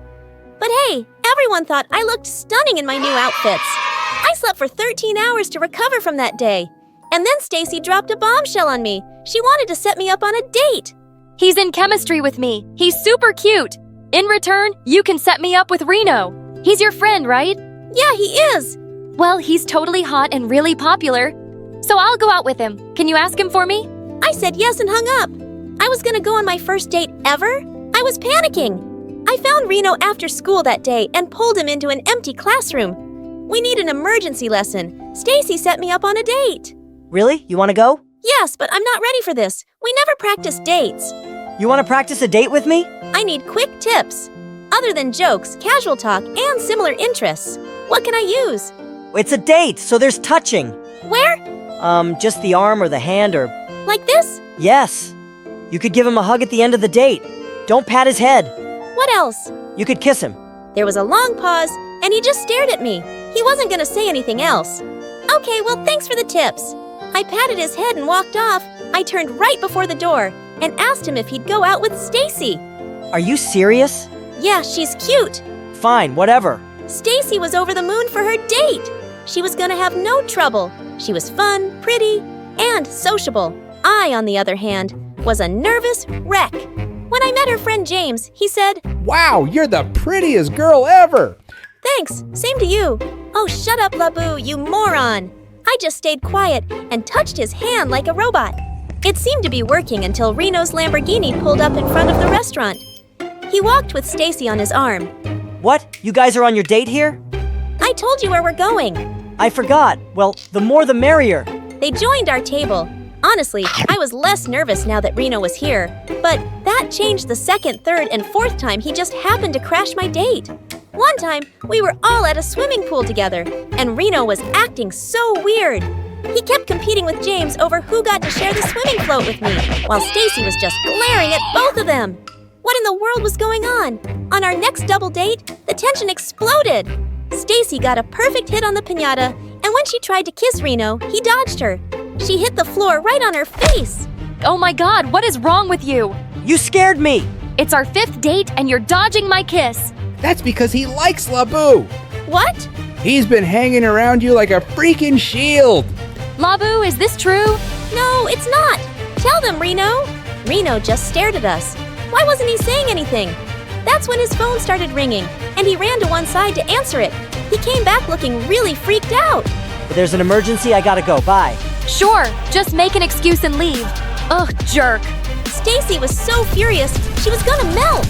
But hey, everyone thought I looked stunning in my new outfits. I slept for 13 hours to recover from that day. And then Stacy dropped a bombshell on me. She wanted to set me up on a date. He's in chemistry with me. He's super cute. In return, you can set me up with Reno. He's your friend, right? Yeah, he is. Well, he's totally hot and really popular. So I'll go out with him. Can you ask him for me? I said yes and hung up. I was gonna go on my first date ever. I was panicking. I found Reno after school that day and pulled him into an empty classroom. We need an emergency lesson. Stacy set me up on a date. Really? You want to go? Yes, but I'm not ready for this. We never practice dates. You want to practice a date with me? I need quick tips. Other than jokes, casual talk, and similar interests. What can I use? It's a date, so there's touching. Where? Just the arm or the hand or... Like this? Yes. You could give him a hug at the end of the date. Don't pat his head. What else? You could kiss him. There was a long pause, and he just stared at me. He wasn't gonna say anything else. Okay, well, thanks for the tips. I patted his head and walked off. I turned right before the door and asked him if he'd go out with Stacy. Are you serious? Yeah, she's cute. Fine, whatever. Stacy was over the moon for her date. She was gonna have no trouble. She was fun, pretty, and sociable. I, on the other hand, was a nervous wreck. When I met her friend James, he said, "Wow, you're the prettiest girl ever." Thanks, same to you. Oh, shut up, Labu, you moron. I just stayed quiet and touched his hand like a robot. It seemed to be working until Reno's Lamborghini pulled up in front of the restaurant. He walked with Stacy on his arm. What? You guys are on your date here? I told you where we're going. I forgot. Well, the more the merrier. They joined our table. Honestly, I was less nervous now that Reno was here, but that changed the second, third, and fourth time he just happened to crash my date. One time, we were all at a swimming pool together, and Reno was acting so weird. He kept competing with James over who got to share the swimming float with me, while Stacy was just glaring at both of them. What in the world was going on? On our next double date, the tension exploded. Stacy got a perfect hit on the piñata, and when she tried to kiss Reno, he dodged her. She hit the floor right on her face. Oh my God, what is wrong with you? You scared me. It's our 5th date and you're dodging my kiss. That's because he likes Labu. What? He's been hanging around you like a freaking shield. Labu, is this true? No, it's not. Tell them, Reno. Reno just stared at us. Why wasn't he saying anything? That's when his phone started ringing, and he ran to one side to answer it. He came back looking really freaked out. But there's an emergency, I gotta go. Bye. Sure, just make an excuse and leave. Ugh, jerk. Stacy was so furious, she was gonna melt.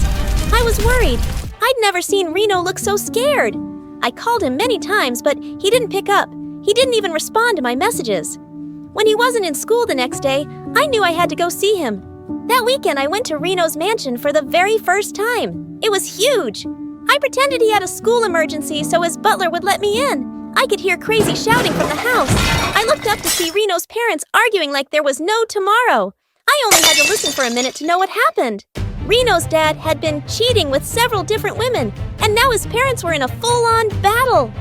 I was worried. I'd never seen Reno look so scared. I called him many times, but he didn't pick up. He didn't even respond to my messages. When he wasn't in school the next day, I knew I had to go see him. That weekend, I went to Reno's mansion for the very first time. It was huge. I pretended he had a school emergency so his butler would let me in. I could hear crazy shouting from the house. I looked up to see Reno's parents arguing like there was no tomorrow. I only had to listen for a minute to know what happened. Reno's dad had been cheating with several different women, and now his parents were in a full-on battle.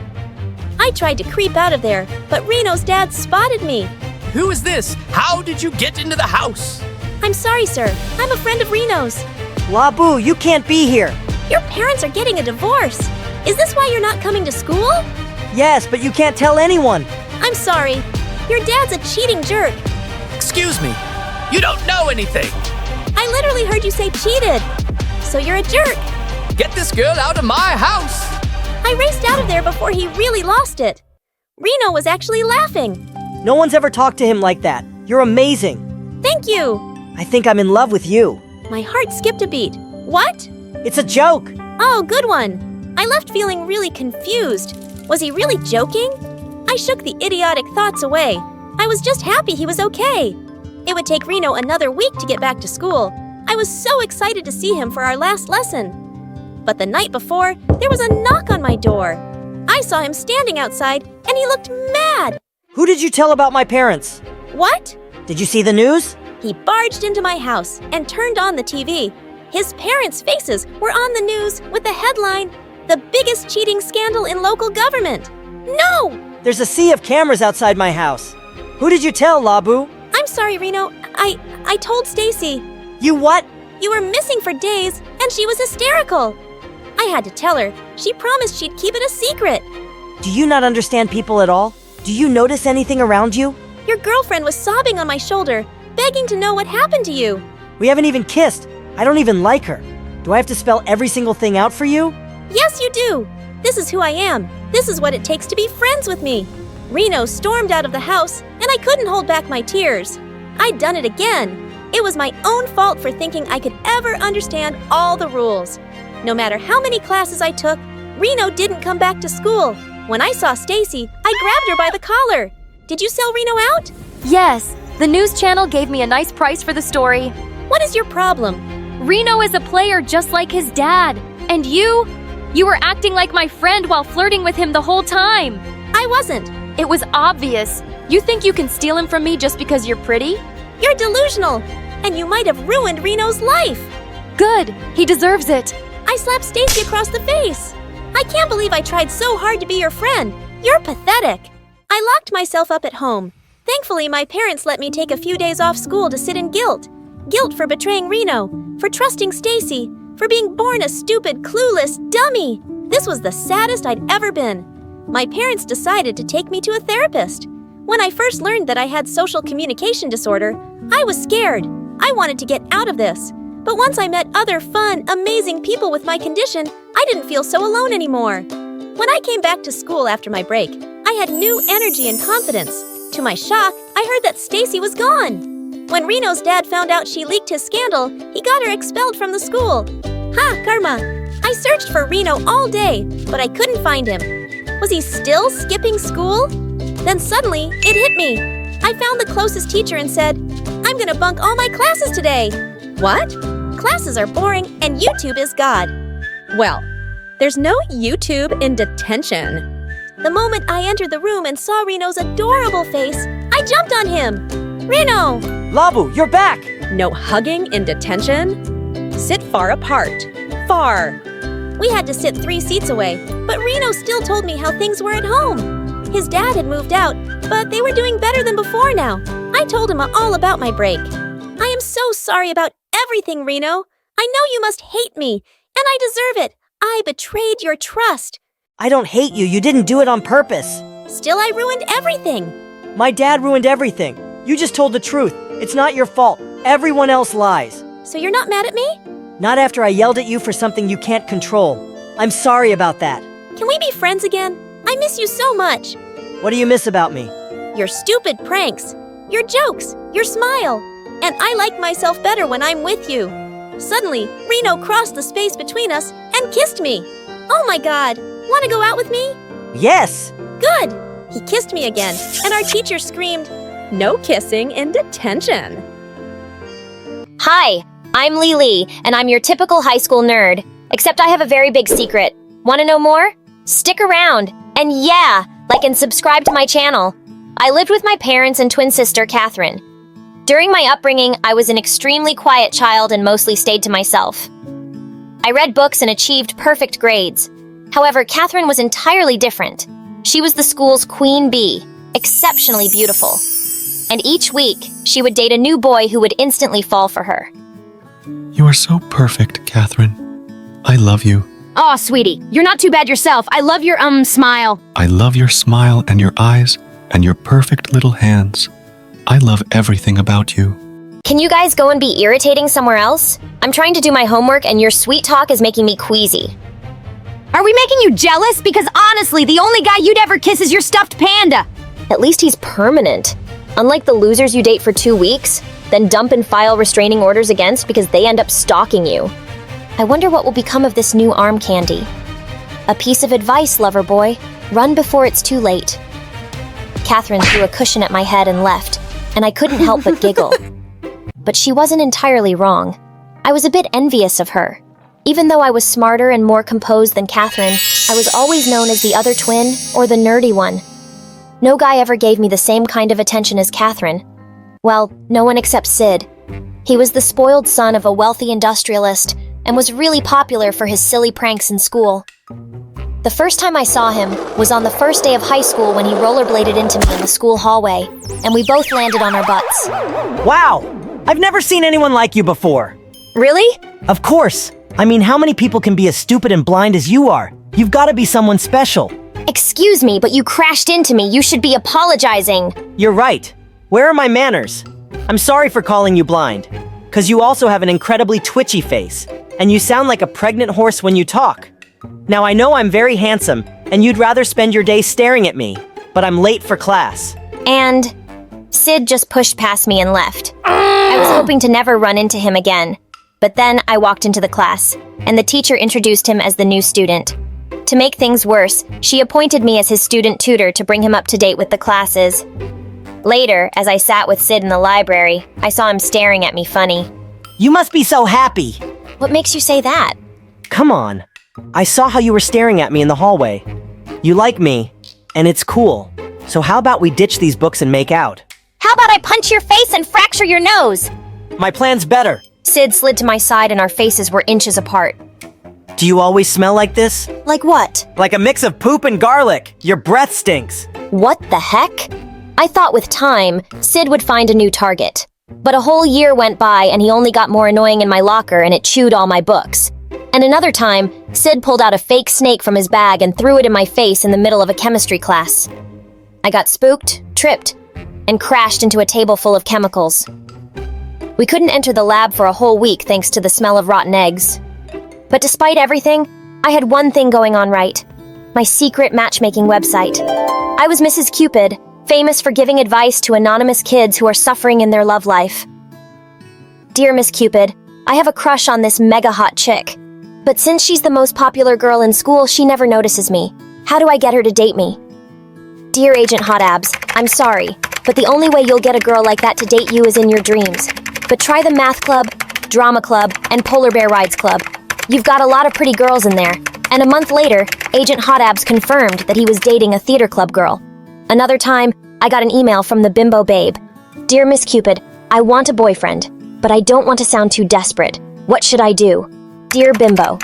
I tried to creep out of there, but Reno's dad spotted me. Who is this? How did you get into the house? I'm sorry, sir. I'm a friend of Reno's. Labu, you can't be here. Your parents are getting a divorce. Is this why you're not coming to school? Yes, but you can't tell anyone. I'm sorry. Your dad's a cheating jerk. Excuse me. You don't know anything. I literally heard you say cheated. So you're a jerk. Get this girl out of my house. I raced out of there before he really lost it. Reno was actually laughing. No one's ever talked to him like that. You're amazing. Thank you. I think I'm in love with you. My heart skipped a beat. What? It's a joke. Oh, good one. I left feeling really confused. Was he really joking? I shook the idiotic thoughts away. I was just happy he was okay. It would take Reno another week to get back to school. I was so excited to see him for our last lesson. But the night before, there was a knock on my door. I saw him standing outside, and he looked mad. Who did you tell about my parents? What? Did you see the news? He barged into my house and turned on the TV. His parents' faces were on the news with the headline, "The biggest cheating scandal in local government." No! There's a sea of cameras outside my house. Who did you tell, Labu? I'm sorry, Reno. I told Stacy. You what? You were missing for days, and she was hysterical. I had to tell her. She promised she'd keep it a secret. Do you not understand people at all? Do you notice anything around you? Your girlfriend was sobbing on my shoulder, begging to know what happened to you. We haven't even kissed. I don't even like her. Do I have to spell every single thing out for you? Yes, you do. This is who I am. This is what it takes to be friends with me. Reno stormed out of the house, and I couldn't hold back my tears. I'd done it again. It was my own fault for thinking I could ever understand all the rules. No matter how many classes I took, Reno didn't come back to school. When I saw Stacy, I grabbed her by the collar. Did you sell Reno out? Yes, the news channel gave me a nice price for the story. What is your problem? Reno is a player just like his dad. And you were acting like my friend while flirting with him the whole time. I wasn't. It was obvious. You think you can steal him from me just because you're pretty? You're delusional, and you might have ruined Reno's life. Good, he deserves it. I slapped Stacy across the face. I can't believe I tried so hard to be your friend. You're pathetic. I locked myself up at home. Thankfully, my parents let me take a few days off school to sit in guilt. Guilt for betraying Reno, for trusting Stacy, for being born a stupid, clueless dummy. This was the saddest I'd ever been. My parents decided to take me to a therapist. When I first learned that I had social communication disorder, I was scared. I wanted to get out of this. But once I met other fun, amazing people with my condition, I didn't feel so alone anymore. When I came back to school after my break, I had new energy and confidence. To my shock, I heard that Stacy was gone. When Reno's dad found out she leaked his scandal, he got her expelled from the school. Ha, karma! I searched for Reno all day, but I couldn't find him. Was he still skipping school? Then suddenly, it hit me. I found the closest teacher and said, "I'm gonna bunk all my classes today." What? Classes are boring and YouTube is God. Well, there's no YouTube in detention. The moment I entered the room and saw Reno's adorable face, I jumped on him. Reno! Labu, you're back! No hugging in detention? Sit far apart. Far. We had to sit 3 seats away, but Reno still told me how things were at home. His dad had moved out, but they were doing better than before now. I told him all about my break. I am so sorry about everything, Reno. I know you must hate me, and I deserve it. I betrayed your trust. I don't hate you. You didn't do it on purpose. Still, I ruined everything. My dad ruined everything. You just told the truth. It's not your fault. Everyone else lies. So you're not mad at me? Not after I yelled at you for something you can't control. I'm sorry about that. Can we be friends again? I miss you so much. What do you miss about me? Your stupid pranks. your jokes, your smile. And I like myself better when I'm with you. Suddenly, Reno crossed the space between us and kissed me. Oh my god, wanna go out with me? Yes! Good! He kissed me again, and our teacher screamed, "No kissing in detention." Hi, I'm Lily, and I'm your typical high school nerd. Except I have a very big secret. Want to know more? Stick around. And yeah, like and subscribe to my channel. I lived with my parents and twin sister, Catherine. During my upbringing, I was an extremely quiet child and mostly stayed to myself. I read books and achieved perfect grades. However, Catherine was entirely different. She was the school's queen bee, exceptionally beautiful. And each week, she would date a new boy who would instantly fall for her. You are so perfect, Catherine. I love you. Aw, sweetie, you're not too bad yourself. I love your, smile. I love your smile and your eyes and your perfect little hands. I love everything about you. Can you guys go and be irritating somewhere else? I'm trying to do my homework and your sweet talk is making me queasy. Are we making you jealous? Because honestly, the only guy you'd ever kiss is your stuffed panda. At least he's permanent. Unlike the losers you date for 2 weeks, then dump and file restraining orders against because they end up stalking you. I wonder what will become of this new arm candy. A piece of advice, lover boy. Run before it's too late. Catherine threw a cushion at my head and left, and I couldn't help but giggle. But she wasn't entirely wrong. I was a bit envious of her. Even though I was smarter and more composed than Catherine, I was always known as the other twin or the nerdy one. No guy ever gave me the same kind of attention as Catherine. Well, no one except Sid. He was the spoiled son of a wealthy industrialist and was really popular for his silly pranks in school. The first time I saw him was on the first day of high school when he rollerbladed into me in the school hallway, and we both landed on our butts. Wow! I've never seen anyone like you before. Really? Of course. I mean, how many people can be as stupid and blind as you are? You've got to be someone special. Excuse me, but you crashed into me. You should be apologizing. You're right. Where are my manners? I'm sorry for calling you blind. 'Cause you also have an incredibly twitchy face, and you sound like a pregnant horse when you talk. Now I know I'm very handsome, and you'd rather spend your day staring at me, but I'm late for class. And Sid just pushed past me and left. I was hoping to never run into him again. But then I walked into the class, and the teacher introduced him as the new student. To make things worse, she appointed me as his student tutor to bring him up to date with the classes. Later, as I sat with Sid in the library, I saw him staring at me funny. You must be so happy. What makes you say that? Come on. I saw how you were staring at me in the hallway. You like me, and it's cool. So how about we ditch these books and make out? How about I punch your face and fracture your nose? My plan's better. Sid slid to my side and our faces were inches apart. Do you always smell like this? Like what? Like a mix of poop and garlic. Your breath stinks. What the heck? I thought with time, Sid would find a new target. But a whole year went by and he only got more annoying in my locker and it chewed all my books. And another time, Sid pulled out a fake snake from his bag and threw it in my face in the middle of a chemistry class. I got spooked, tripped, and crashed into a table full of chemicals. We couldn't enter the lab for a whole week thanks to the smell of rotten eggs. But despite everything, I had one thing going on right. My secret matchmaking website. I was Mrs. Cupid, famous for giving advice to anonymous kids who are suffering in their love life. Dear Miss Cupid, I have a crush on this mega hot chick. But since she's the most popular girl in school, she never notices me. How do I get her to date me? Dear Agent Hot Abs, I'm sorry, but the only way you'll get a girl like that to date you is in your dreams. But try the Math Club, Drama Club, and Polar Bear Rides Club. You've got a lot of pretty girls in there. And a month later, Agent Hot Abs confirmed that he was dating a theater club girl. Another time, I got an email from the bimbo babe. Dear Miss Cupid, I want a boyfriend, but I don't want to sound too desperate. What should I do? Dear Bimbo.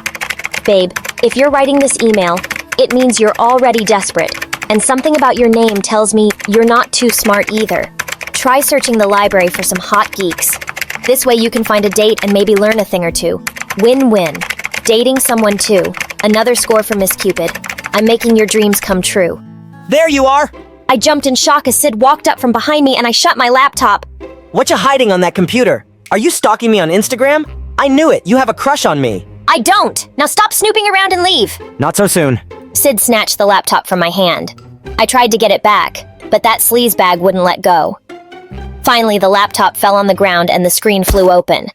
Babe, if you're writing this email, it means you're already desperate, and something about your name tells me you're not too smart either. Try searching the library for some hot geeks. This way you can find a date and maybe learn a thing or two. Win-win. Dating someone too. Another score for Miss Cupid. I'm making your dreams come true. There you are! I jumped in shock as Sid walked up from behind me and I shut my laptop. What you hiding on that computer? Are you stalking me on Instagram? I knew it. You have a crush on me. I don't! Now stop snooping around and leave! Not so soon. Sid snatched the laptop from my hand. I tried to get it back, but that sleaze bag wouldn't let go. Finally, the laptop fell on the ground and the screen flew open.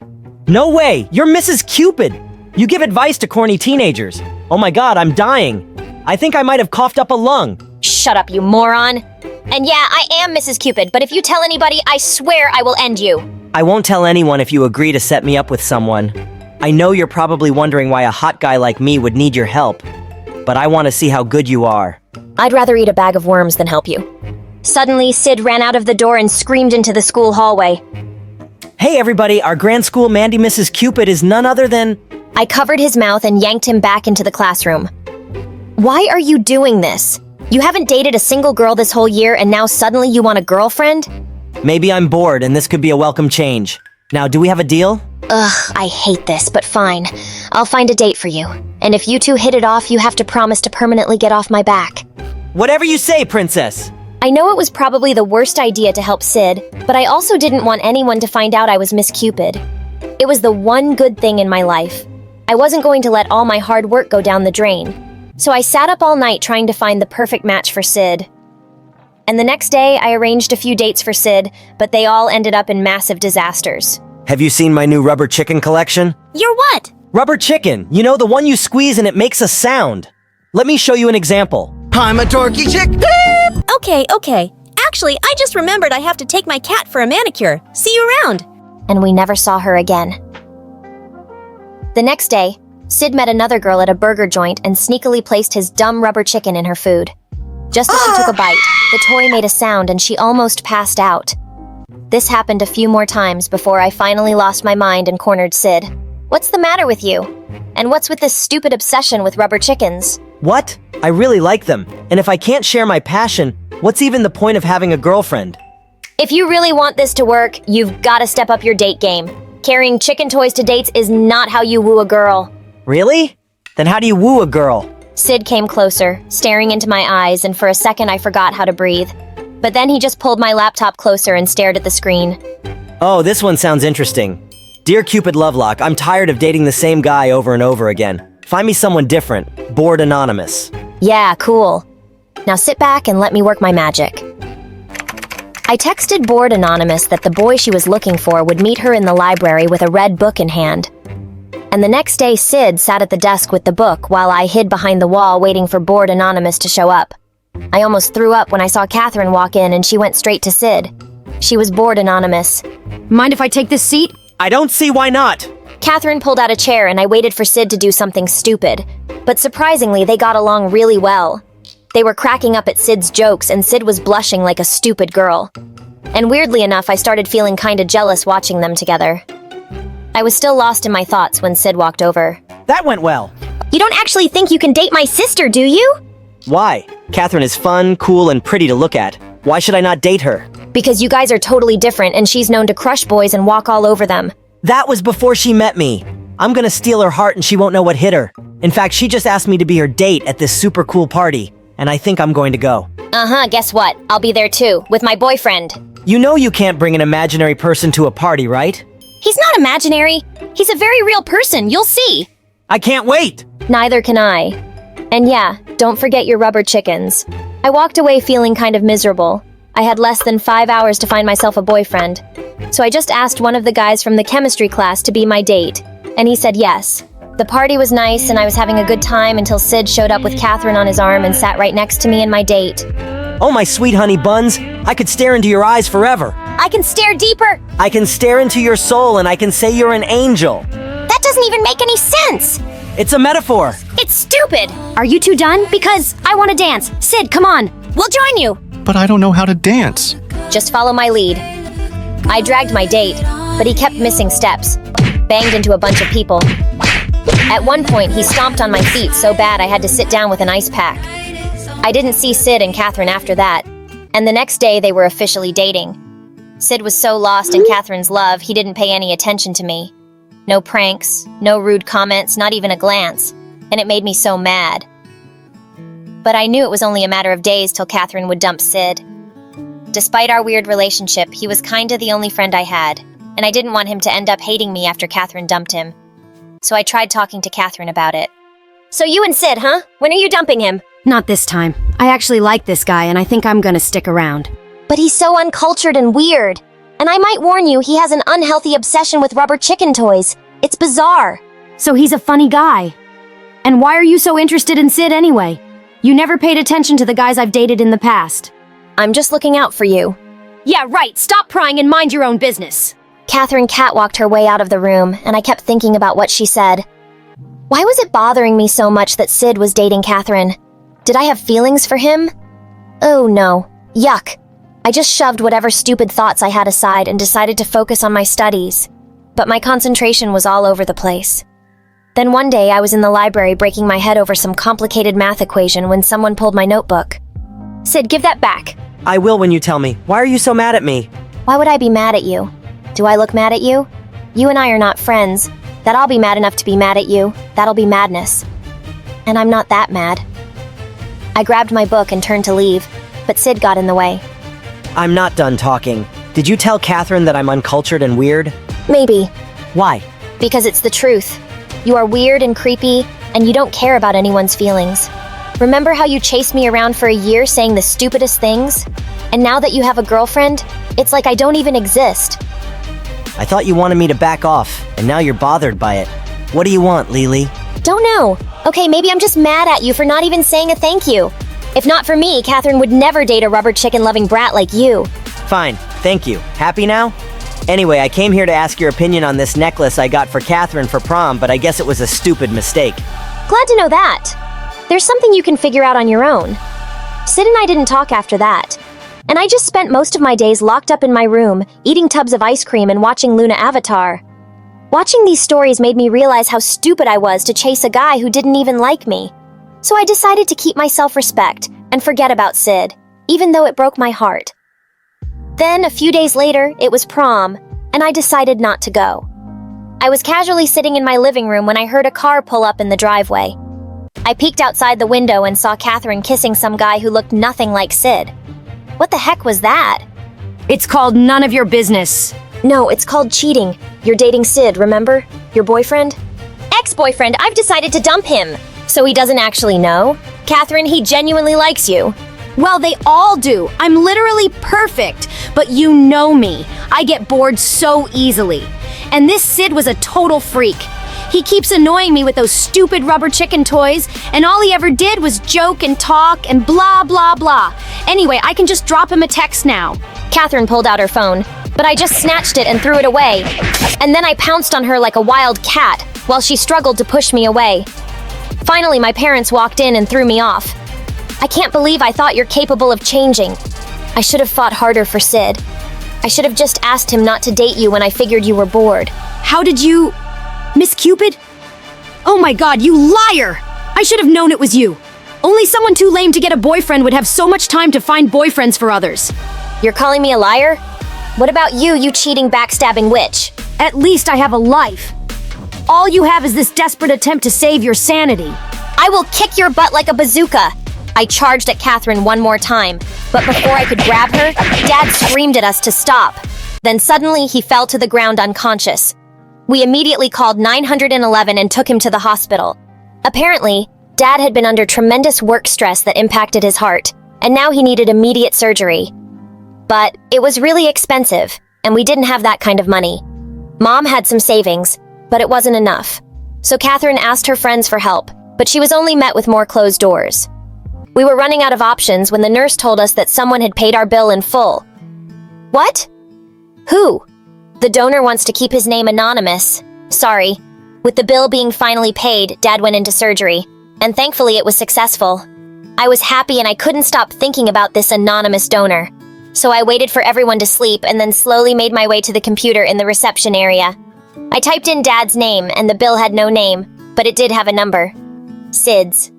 No way! You're Mrs. Cupid! You give advice to corny teenagers. Oh my god, I'm dying. I think I might have coughed up a lung. Shut up, you moron. And yeah, I am Mrs. Cupid, but if you tell anybody, I swear I will end you. I won't tell anyone if you agree to set me up with someone. I know you're probably wondering why a hot guy like me would need your help, but I want to see how good you are. I'd rather eat a bag of worms than help you. Suddenly, Sid ran out of the door and screamed into the school hallway. Hey everybody, our grand school Mandy Mrs. Cupid is none other than... I covered his mouth and yanked him back into the classroom. Why are you doing this? You haven't dated a single girl this whole year and now suddenly you want a girlfriend? Maybe I'm bored and this could be a welcome change. Now, do we have a deal? Ugh, I hate this, but fine. I'll find a date for you. And if you two hit it off, you have to promise to permanently get off my back. Whatever you say, princess! I know it was probably the worst idea to help Sid, but I also didn't want anyone to find out I was Miss Cupid. It was the one good thing in my life. I wasn't going to let all my hard work go down the drain. So I sat up all night trying to find the perfect match for Sid. And the next day, I arranged a few dates for Sid, but they all ended up in massive disasters. Have you seen my new rubber chicken collection? Your what? Rubber chicken, you know, the one you squeeze and it makes a sound. Let me show you an example. I'm a dorky chick. Okay. Actually, I just remembered I have to take my cat for a manicure. See you around. And we never saw her again. The next day, Sid met another girl at a burger joint and sneakily placed his dumb rubber chicken in her food. Just as she took a bite, the toy made a sound and she almost passed out. This happened a few more times before I finally lost my mind and cornered Sid. What's the matter with you? And what's with this stupid obsession with rubber chickens? What? I really like them. And if I can't share my passion, what's even the point of having a girlfriend? If you really want this to work, you've got to step up your date game. Carrying chicken toys to dates is not how you woo a girl. Really? Then how do you woo a girl? Sid came closer, staring into my eyes, and for a second I forgot how to breathe. But then he just pulled my laptop closer and stared at the screen. Oh, this one sounds interesting. Dear Cupid Lovelock, I'm tired of dating the same guy over and over again. Find me someone different. Bored Anonymous. Yeah, cool. Now sit back and let me work my magic. I texted Bored Anonymous that the boy she was looking for would meet her in the library with a red book in hand. And the next day, Sid sat at the desk with the book while I hid behind the wall waiting for Bored Anonymous to show up. I almost threw up when I saw Catherine walk in and she went straight to Sid. She was Bored Anonymous. Mind if I take this seat? I don't see why not. Catherine pulled out a chair and I waited for Sid to do something stupid. But surprisingly, they got along really well. They were cracking up at Sid's jokes and Sid was blushing like a stupid girl. And weirdly enough, I started feeling kinda jealous watching them together. I was still lost in my thoughts when Sid walked over. That went well. You don't actually think you can date my sister, do you? Why? Catherine is fun, cool, and pretty to look at. Why should I not date her? Because you guys are totally different and she's known to crush boys and walk all over them. That was before she met me. I'm gonna steal her heart and she won't know what hit her. In fact, she just asked me to be her date at this super cool party, and I think I'm going to go. Guess what? I'll be there too, with my boyfriend. You know you can't bring an imaginary person to a party, right? He's not imaginary. He's a very real person, you'll see. I can't wait! Neither can I. And yeah, don't forget your rubber chickens. I walked away feeling kind of miserable. I had less than 5 hours to find myself a boyfriend. So I just asked one of the guys from the chemistry class to be my date, and he said yes. The party was nice and I was having a good time until Sid showed up with Catherine on his arm and sat right next to me and my date. Oh, my sweet honey buns, I could stare into your eyes forever. I can stare deeper. I can stare into your soul and I can say you're an angel. That doesn't even make any sense. It's a metaphor. It's stupid. Are you two done? Because I want to dance. Sid, come on. We'll join you. But I don't know how to dance. Just follow my lead. I dragged my date, but he kept missing steps. Banged into a bunch of people. At one point, he stomped on my feet so bad I had to sit down with an ice pack. I didn't see Sid and Catherine after that, and the next day they were officially dating. Sid was so lost in Catherine's love, he didn't pay any attention to me. No pranks, no rude comments, not even a glance, and it made me so mad. But I knew it was only a matter of days till Catherine would dump Sid. Despite our weird relationship, he was kinda the only friend I had, and I didn't want him to end up hating me after Catherine dumped him. So I tried talking to Catherine about it. So you and Sid, huh? When are you dumping him? Not this time. I actually like this guy and I think I'm gonna stick around. But he's so uncultured and weird. And I might warn you, he has an unhealthy obsession with rubber chicken toys. It's bizarre. So he's a funny guy. And why are you so interested in Sid anyway? You never paid attention to the guys I've dated in the past. I'm just looking out for you. Yeah, right. Stop prying and mind your own business. Catherine catwalked her way out of the room, and I kept thinking about what she said. Why was it bothering me so much that Sid was dating Catherine? Did I have feelings for him? Oh no. Yuck. I just shoved whatever stupid thoughts I had aside and decided to focus on my studies. But my concentration was all over the place. Then one day I was in the library breaking my head over some complicated math equation when someone pulled my notebook. Sid, give that back. I will when you tell me. Why are you so mad at me? Why would I be mad at you? Do I look mad at you? You and I are not friends. That I'll be mad enough to be mad at you. That'll be madness. And I'm not that mad. I grabbed my book and turned to leave, but Sid got in the way. I'm not done talking. Did you tell Catherine that I'm uncultured and weird? Maybe. Why? Because it's the truth. You are weird and creepy, and you don't care about anyone's feelings. Remember how you chased me around for a year saying the stupidest things? And now that you have a girlfriend, it's like I don't even exist. I thought you wanted me to back off, and now you're bothered by it. What do you want, Lily? Don't know. Okay, maybe I'm just mad at you for not even saying a thank you. If not for me, Catherine would never date a rubber chicken-loving brat like you. Fine, thank you. Happy now? Anyway, I came here to ask your opinion on this necklace I got for Catherine for prom, but I guess it was a stupid mistake. Glad to know that. There's something you can figure out on your own. Sid and I didn't talk after that. And I just spent most of my days locked up in my room, eating tubs of ice cream and watching Luna Avatar. Watching these stories made me realize how stupid I was to chase a guy who didn't even like me. So I decided to keep my self-respect and forget about Sid, even though it broke my heart. Then, a few days later, it was prom, and I decided not to go. I was casually sitting in my living room when I heard a car pull up in the driveway. I peeked outside the window and saw Catherine kissing some guy who looked nothing like Sid. What the heck was that? It's called none of your business. No, it's called cheating. You're dating Sid, remember? Your boyfriend? Ex-boyfriend, I've decided to dump him. So he doesn't actually know? Catherine, he genuinely likes you. Well, they all do. I'm literally perfect. But you know me. I get bored so easily. And this Sid was a total freak. He keeps annoying me with those stupid rubber chicken toys, and all he ever did was joke and talk and blah, blah, blah. Anyway, I can just drop him a text now. Catherine pulled out her phone, but I just snatched it and threw it away. And then I pounced on her like a wild cat, while she struggled to push me away. Finally, my parents walked in and threw me off. I can't believe I thought you're capable of changing. I should have fought harder for Sid. I should have just asked him not to date you when I figured you were bored. How did you... Miss Cupid? Oh my god, you liar! I should have known it was you. Only someone too lame to get a boyfriend would have so much time to find boyfriends for others. You're calling me a liar? What about you, you cheating, backstabbing witch? At least I have a life. All you have is this desperate attempt to save your sanity. I will kick your butt like a bazooka. I charged at Catherine one more time, but before I could grab her, Dad screamed at us to stop. Then suddenly he fell to the ground unconscious. We immediately called 911 and took him to the hospital. Apparently, Dad had been under tremendous work stress that impacted his heart, and now he needed immediate surgery. But it was really expensive, and we didn't have that kind of money. Mom had some savings, but it wasn't enough. So Catherine asked her friends for help, but she was only met with more closed doors. We were running out of options when the nurse told us that someone had paid our bill in full. What? Who? The donor wants to keep his name anonymous. Sorry. With the bill being finally paid, Dad went into surgery, and thankfully it was successful. I was happy and I couldn't stop thinking about this anonymous donor. So I waited for everyone to sleep and then slowly made my way to the computer in the reception area. I typed in Dad's name and the bill had no name, but it did have a number. Sid's.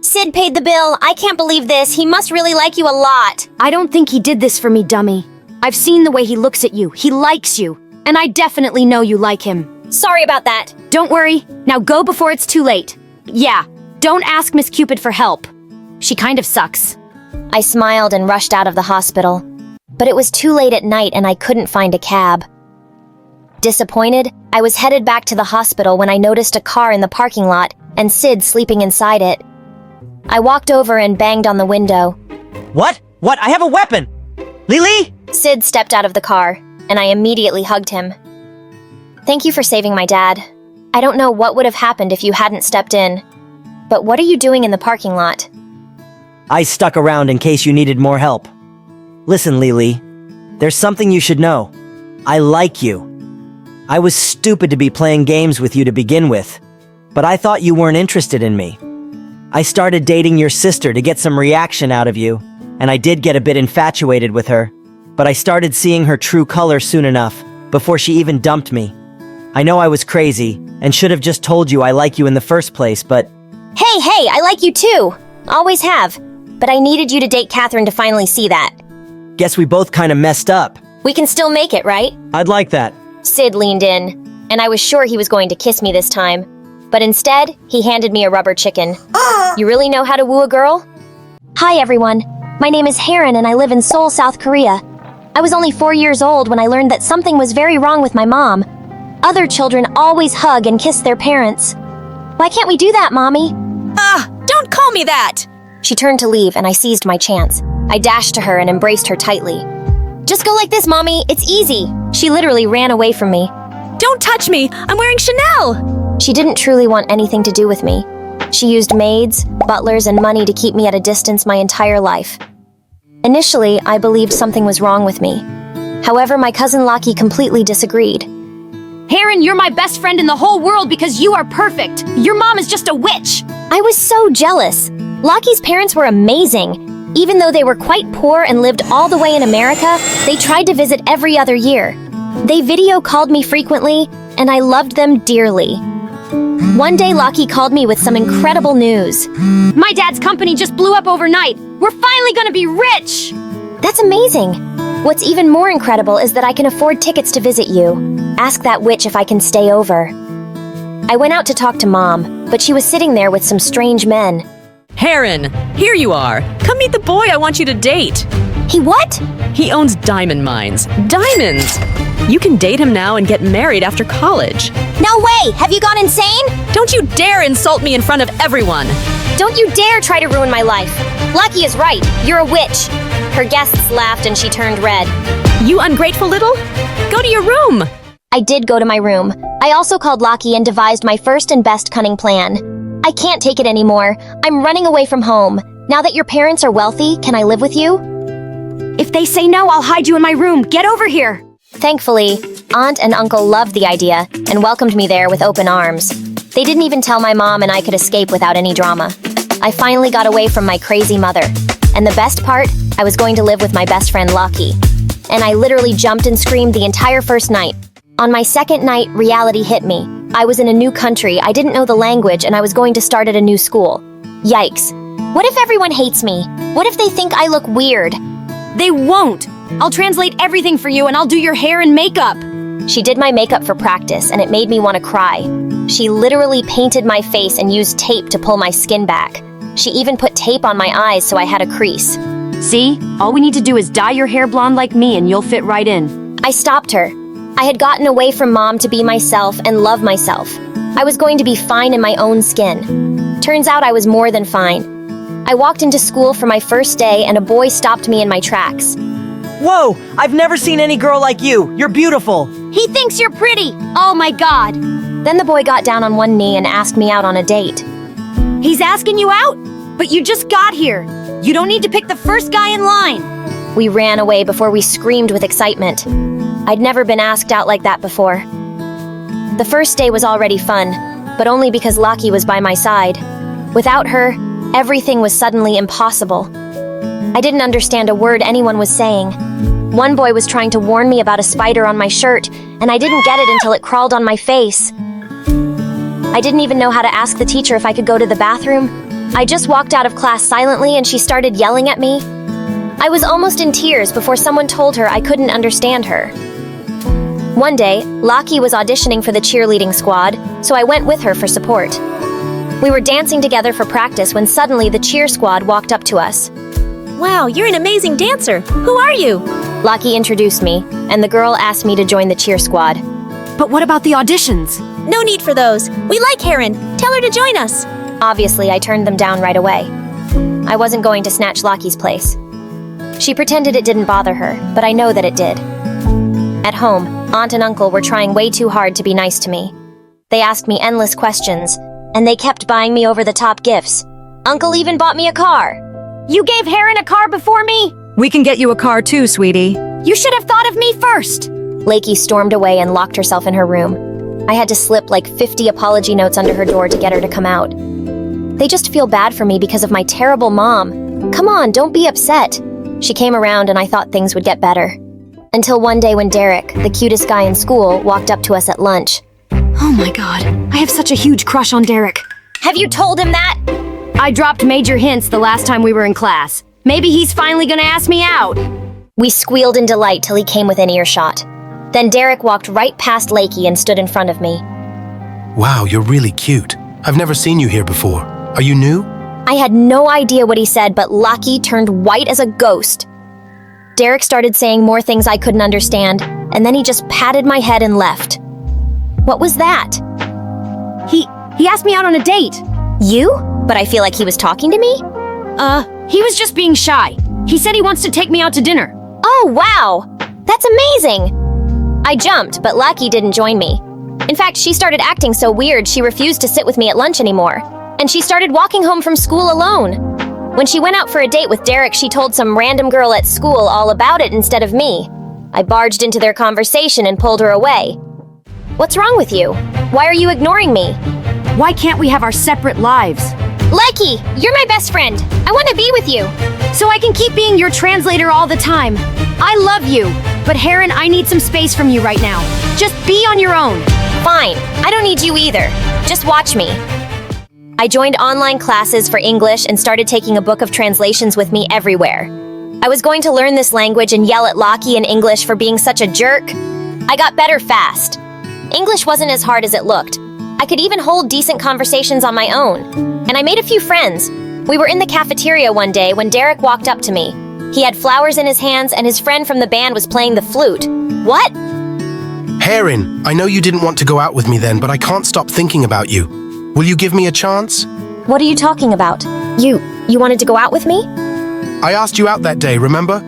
Sid paid the bill. I can't believe this. He must really like you a lot. I don't think he did this for me, dummy. I've seen the way he looks at you. He likes you. And I definitely know you like him. Sorry about that. Don't worry. Now go before it's too late. Yeah, don't ask Miss Cupid for help. She kind of sucks. I smiled and rushed out of the hospital. But it was too late at night and I couldn't find a cab. Disappointed, I was headed back to the hospital when I noticed a car in the parking lot and Sid sleeping inside it. I walked over and banged on the window. What? What? I have a weapon! Lily? Sid stepped out of the car. and I immediately hugged him. Thank you for saving my dad. I don't know what would have happened if you hadn't stepped in. But what are you doing in the parking lot? I stuck around in case you needed more help. Listen, Lily, there's something you should know. I like you. I was stupid to be playing games with you to begin with, but I thought you weren't interested in me. I started dating your sister to get some reaction out of you, and I did get a bit infatuated with her, but I started seeing her true color soon enough, before she even dumped me. I know I was crazy, and should have just told you I like you in the first place, but... Hey, I like you too! Always have. But I needed you to date Catherine to finally see that. Guess we both kinda messed up. We can still make it, right? I'd like that. Sid leaned in, and I was sure he was going to kiss me this time. But instead, he handed me a rubber chicken. You really know how to woo a girl? Hi, everyone. My name is Heron, and I live in Seoul, South Korea. I was only 4 years old when I learned that something was very wrong with my mom. Other children always hug and kiss their parents. Why can't we do that, Mommy? Don't call me that! She turned to leave, and I seized my chance. I dashed to her and embraced her tightly. Just go like this, Mommy. It's easy. She literally ran away from me. Don't touch me! I'm wearing Chanel! She didn't truly want anything to do with me. She used maids, butlers, and money to keep me at a distance my entire life. Initially, I believed something was wrong with me. However, my cousin Laki completely disagreed. Heron, you're my best friend in the whole world because you are perfect. Your mom is just a witch. I was so jealous. Laki's parents were amazing. Even though they were quite poor and lived all the way in America, they tried to visit every other year. They video called me frequently, and I loved them dearly. One day, Laki called me with some incredible news. My dad's company just blew up overnight. We're finally gonna be rich! That's amazing. What's even more incredible is that I can afford tickets to visit you. Ask that witch if I can stay over. I went out to talk to Mom, but she was sitting there with some strange men. Heron, here you are. Come meet the boy I want you to date. He what? He owns diamond mines. Diamonds! You can date him now and get married after college. No way! Have you gone insane? Don't you dare insult me in front of everyone! Don't you dare try to ruin my life! Lucky is right. You're a witch. Her guests laughed and she turned red. You ungrateful little? Go to your room! I did go to my room. I also called Laki and devised my first and best cunning plan. I can't take it anymore. I'm running away from home. Now that your parents are wealthy, can I live with you? If they say no, I'll hide you in my room. Get over here! Thankfully, Aunt and Uncle loved the idea and welcomed me there with open arms. They didn't even tell my mom and I could escape without any drama. I finally got away from my crazy mother. And the best part, I was going to live with my best friend Laki. And I literally jumped and screamed the entire first night. On my second night, reality hit me. I was in a new country, I didn't know the language, and I was going to start at a new school. Yikes. What if everyone hates me? What if they think I look weird? They won't! I'll translate everything for you and I'll do your hair and makeup! She did my makeup for practice and it made me want to cry. She literally painted my face and used tape to pull my skin back. She even put tape on my eyes so I had a crease. See? All we need to do is dye your hair blonde like me and you'll fit right in. I stopped her. I had gotten away from Mom to be myself and love myself. I was going to be fine in my own skin. Turns out I was more than fine. I walked into school for my first day and a boy stopped me in my tracks. Whoa! I've never seen any girl like you! You're beautiful! He thinks you're pretty! Oh my god! Then the boy got down on one knee and asked me out on a date. He's asking you out? But you just got here. You don't need to pick the first guy in line. We ran away before we screamed with excitement. I'd never been asked out like that before. The first day was already fun, but only because Laki was by my side. Without her, everything was suddenly impossible. I didn't understand a word anyone was saying. One boy was trying to warn me about a spider on my shirt, and I didn't get it until it crawled on my face. I didn't even know how to ask the teacher if I could go to the bathroom. I just walked out of class silently and she started yelling at me. I was almost in tears before someone told her I couldn't understand her. One day, Laki was auditioning for the cheerleading squad, so I went with her for support. We were dancing together for practice when suddenly the cheer squad walked up to us. Wow, you're an amazing dancer. Who are you? Laki introduced me, and the girl asked me to join the cheer squad. But what about the auditions? No need for those. We like Heron. Tell her to join us. Obviously, I turned them down right away. I wasn't going to snatch Laki's place. She pretended it didn't bother her, but I know that it did. At home, Aunt and Uncle were trying way too hard to be nice to me. They asked me endless questions, and they kept buying me over-the-top gifts. Uncle even bought me a car. You gave Heron a car before me? We can get you a car too, sweetie. You should have thought of me first. Lakey stormed away and locked herself in her room. I had to slip like 50 apology notes under her door to get her to come out. They just feel bad for me because of my terrible mom. Come on, don't be upset. She came around and I thought things would get better. Until one day when Derek, the cutest guy in school, walked up to us at lunch. Oh my god, I have such a huge crush on Derek. Have you told him that? I dropped major hints the last time we were in class. Maybe he's finally gonna ask me out. We squealed in delight till he came within earshot. Then Derek walked right past Lakey and stood in front of me. Wow, you're really cute. I've never seen you here before. Are you new? I had no idea what he said, but Lucky turned white as a ghost. Derek started saying more things I couldn't understand, and then he just patted my head and left. What was that? He asked me out on a date. You? But I feel like he was talking to me? He was just being shy. He said he wants to take me out to dinner. Oh, wow! That's amazing! I jumped, but Lucky didn't join me. In fact, she started acting so weird she refused to sit with me at lunch anymore. And she started walking home from school alone. When she went out for a date with Derek, she told some random girl at school all about it instead of me. I barged into their conversation and pulled her away. What's wrong with you? Why are you ignoring me? Why can't we have our separate lives? Lucky, you're my best friend. I want to be with you. So I can keep being your translator all the time. I love you, but Heron, I need some space from you right now. Just be on your own. Fine, I don't need you either. Just watch me. I joined online classes for English and started taking a book of translations with me everywhere. I was going to learn this language and yell at Lockie in English for being such a jerk. I got better fast. English wasn't as hard as it looked. I could even hold decent conversations on my own. And I made a few friends. We were in the cafeteria one day when Derek walked up to me. He had flowers in his hands and his friend from the band was playing the flute. What? Heron, I know you didn't want to go out with me then, but I can't stop thinking about you. Will you give me a chance? What are you talking about? You wanted to go out with me? I asked you out that day, remember?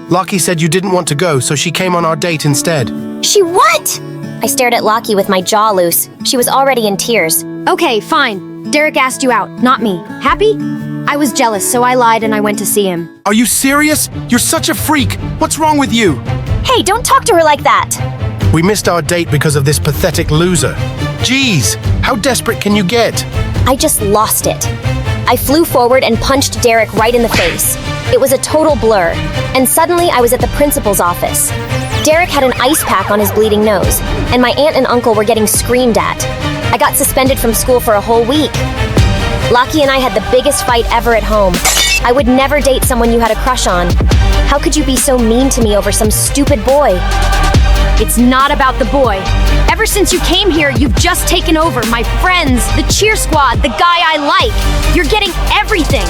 Lockie said you didn't want to go, so she came on our date instead. She what? I stared at Lockie with my jaw loose. She was already in tears. Okay, fine. Derek asked you out, not me. Happy? I was jealous, so I lied and I went to see him. Are you serious? You're such a freak. What's wrong with you? Hey, don't talk to her like that. We missed our date because of this pathetic loser. Jeez, how desperate can you get? I just lost it. I flew forward and punched Derek right in the face. It was a total blur, and suddenly I was at the principal's office. Derek had an ice pack on his bleeding nose, and my aunt and uncle were getting screamed at. I got suspended from school for a whole week. Lockie and I had the biggest fight ever at home. I would never date someone you had a crush on. How could you be so mean to me over some stupid boy? It's not about the boy. Ever since you came here, you've just taken over my friends, the cheer squad, the guy I like. You're getting everything.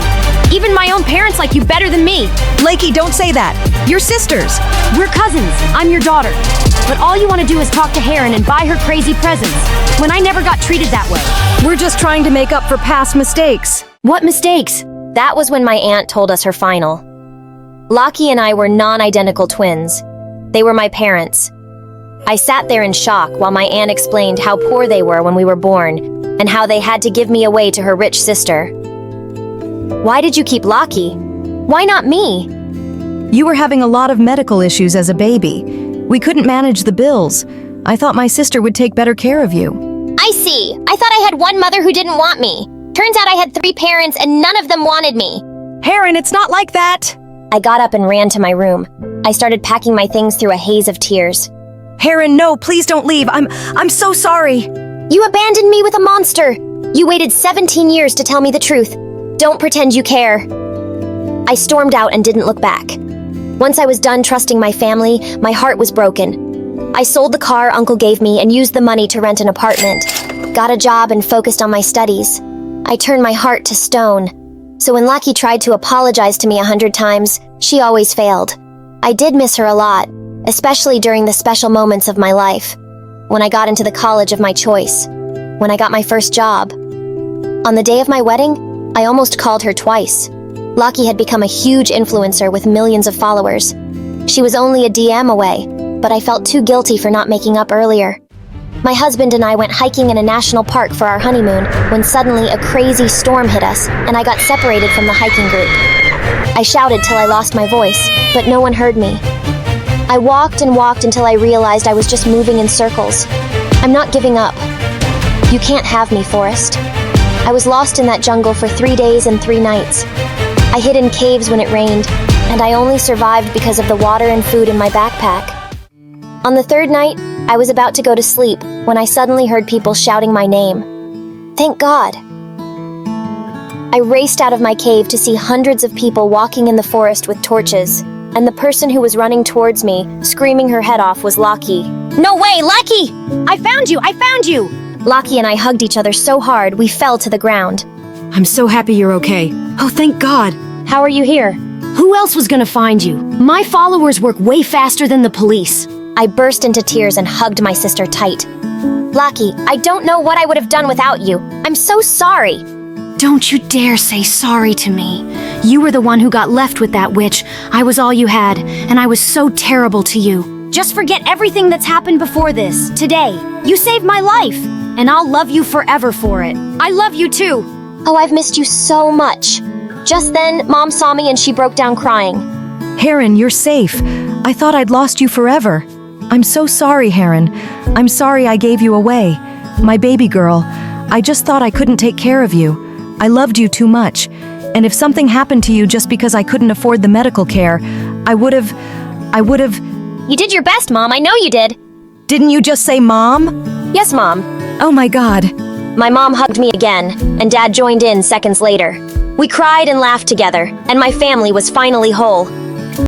Even my own parents like you better than me. Lakey, don't say that. You're sisters. We're cousins. I'm your daughter. But all you want to do is talk to Heron and buy her crazy presents, when I never got treated that way. We're just trying to make up for past mistakes. What mistakes? That was when my aunt told us her final. Lockie and I were non-identical twins. They were my parents. I sat there in shock while my aunt explained how poor they were when we were born and how they had to give me away to her rich sister. Why did you keep Lockie? Why not me? You were having a lot of medical issues as a baby. We couldn't manage the bills. I thought my sister would take better care of you. I see. I thought I had one mother who didn't want me. Turns out I had 3 parents and none of them wanted me. Heron, it's not like that. I got up and ran to my room. I started packing my things through a haze of tears. Heron, no, please don't leave. I'm so sorry. You abandoned me with a monster. You waited 17 years to tell me the truth. Don't pretend you care. I stormed out and didn't look back. Once I was done trusting my family, my heart was broken. I sold the car Uncle gave me and used the money to rent an apartment. Got a job and focused on my studies. I turned my heart to stone. So when Lockie tried to apologize to me 100 times, she always failed. I did miss her a lot, especially during the special moments of my life. When I got into the college of my choice. When I got my first job. On the day of my wedding, I almost called her twice. Lockie had become a huge influencer with millions of followers. She was only a DM away. but I felt too guilty for not making up earlier. My husband and I went hiking in a national park for our honeymoon when suddenly a crazy storm hit us and I got separated from the hiking group. I shouted till I lost my voice, but no one heard me. I walked and walked until I realized I was just moving in circles. I'm not giving up. You can't have me, Forrest. I was lost in that jungle for 3 days and 3 nights. I hid in caves when it rained, and I only survived because of the water and food in my backpack. On the 3rd night, I was about to go to sleep when I suddenly heard people shouting my name. Thank God. I raced out of my cave to see hundreds of people walking in the forest with torches, and the person who was running towards me, screaming her head off, was Lockie. No way, Lockie! I found you! I found you! Lockie and I hugged each other so hard we fell to the ground. I'm so happy you're okay. Oh, thank God. How are you here? Who else was gonna find you? My followers work way faster than the police. I burst into tears and hugged my sister tight. Lockie, I don't know what I would have done without you. I'm so sorry. Don't you dare say sorry to me. You were the one who got left with that witch. I was all you had, and I was so terrible to you. Just forget everything that's happened before this, today. You saved my life, and I'll love you forever for it. I love you too. Oh, I've missed you so much. Just then, Mom saw me and she broke down crying. Heron, you're safe. I thought I'd lost you forever. I'm so sorry, Heron. I'm sorry I gave you away. My baby girl, I just thought I couldn't take care of you. I loved you too much. And if something happened to you just because I couldn't afford the medical care, I would've... You did your best, Mom. I know you did. Didn't you just say Mom? Yes, Mom. Oh my God. My mom hugged me again, and Dad joined in seconds later. We cried and laughed together, and my family was finally whole.